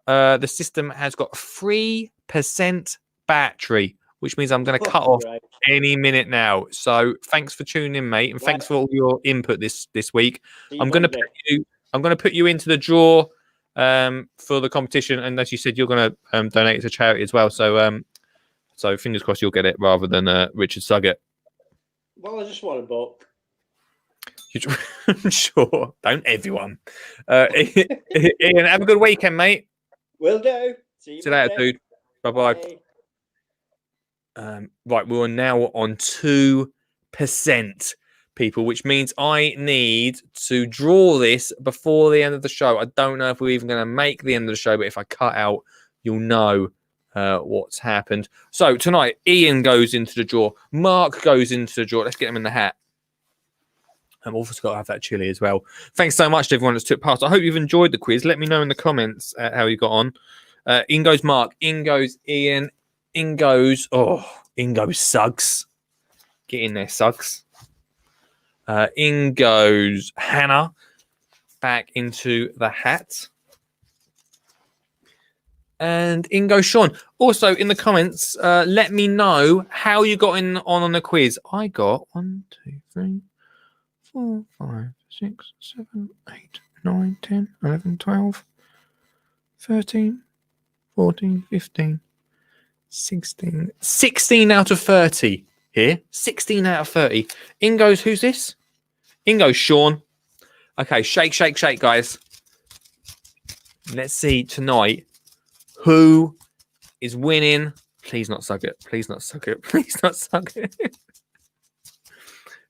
The system has got 3% battery, which means I'm going to cut off any minute now. So thanks for tuning in, mate, and thanks for all your input this week. I'm going to put you into the draw for the competition, and as you said, you're going to donate to charity as well. So fingers crossed you'll get it rather than Richard Suggett. Well, I just want a book. Sure, don't everyone. Ian, have a good weekend, mate. Will do. See you later, dude. Bye-bye. Right, we're now on 2%, people, which means I need to draw this before the end of the show. I don't know if we're even going to make the end of the show, but if I cut out, you'll know what's happened. So tonight, Ian goes into the draw. Mark goes into the draw. Let's get him in the hat. I've also got to have that chili as well. Thanks so much to everyone that's took part. I hope you've enjoyed the quiz. Let me know in the comments how you got on. In goes Mark. In goes Ian. In goes Suggs. Get in there, Suggs. In goes Hannah. Back into the hat. and in goes Sean. Also, in the comments, let me know how you got on the quiz. I got 1, 2, 3, 4, 5, 6, 7, 8, 9, 10, 11, 12, 13, 14, 15, 16 out of 30 here. 16 out of 30. In goes, who's this? In goes Sean. Okay, shake, shake, shake, guys. Let's see tonight who is winning. Please not suck it. Please not suck it. Please not suck it.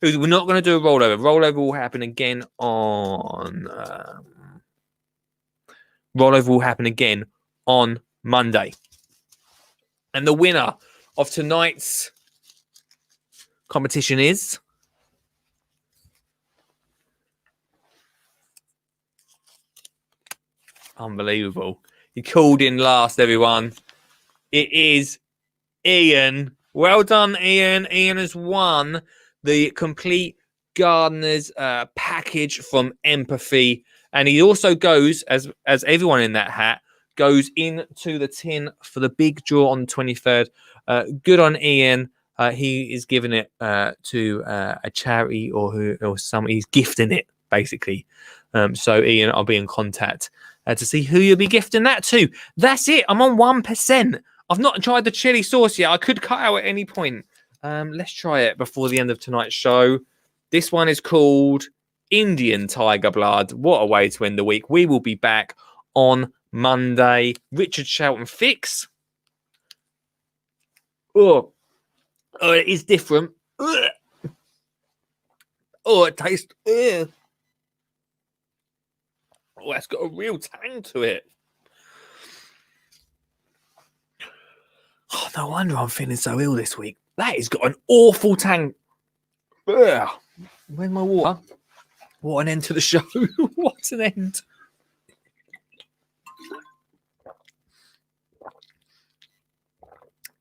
We're not going to do a rollover. Rollover will happen again on Monday. And the winner of tonight's competition is unbelievable. He called in last, everyone. It is Ian. Well done, Ian. Ian has won the complete Gardener's package from Empathy. And he also goes, as everyone in that hat, goes into the tin for the big draw on the 23rd. Good on Ian. He is giving it to a charity or some. He's gifting it, basically. So, Ian, I'll be in contact to see who you'll be gifting that to. That's it. I'm on 1%. I've not tried the chili sauce yet. I could cut out at any point. Let's try it before the end of tonight's show. This one is called Indian Tiger Blood. What a way to end the week. We will be back on Monday. Richard Shelton Fix. Oh, it is different. Ugh. Oh, it tastes. Ugh. Oh, that's got a real tang to it. Oh, no wonder I'm feeling so ill this week. That has got an awful tang. Ugh. Where's my water? What an end to the show. What an end.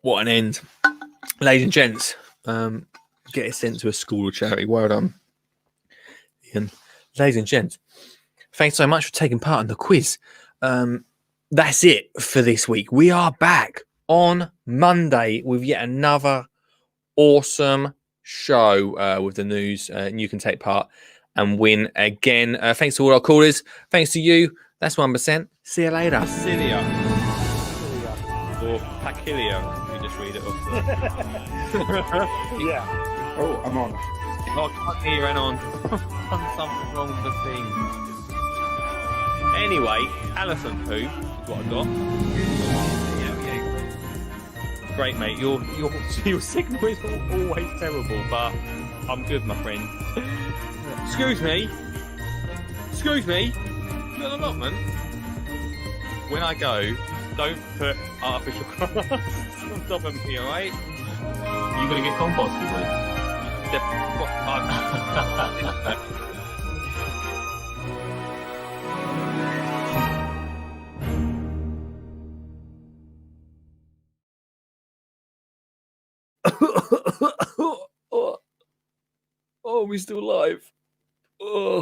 What an end. Ladies and gents, get it sent to a school or charity. Well done. Ian. Ladies and gents, thanks so much for taking part in the quiz. That's it for this week. We are back on Monday with yet another awesome show with the news. And you can take part and win again. Thanks to all our callers. Thanks to you. That's 1%. See you later. Cilia. Or Pacilia. You just read it off. Yeah. Oh, I'm on. Oh, I can't hear it on. Something wrong with the thing. Anyway, elephant poo is what I got. Yeah. Great, mate. Your signal is always terrible, but I'm good, my friend. Excuse me. Excuse me. You got an allotment? When I go, don't put artificial grass on top of me, alright? You gonna get composted, buddy? Oh, we're still live. Oh.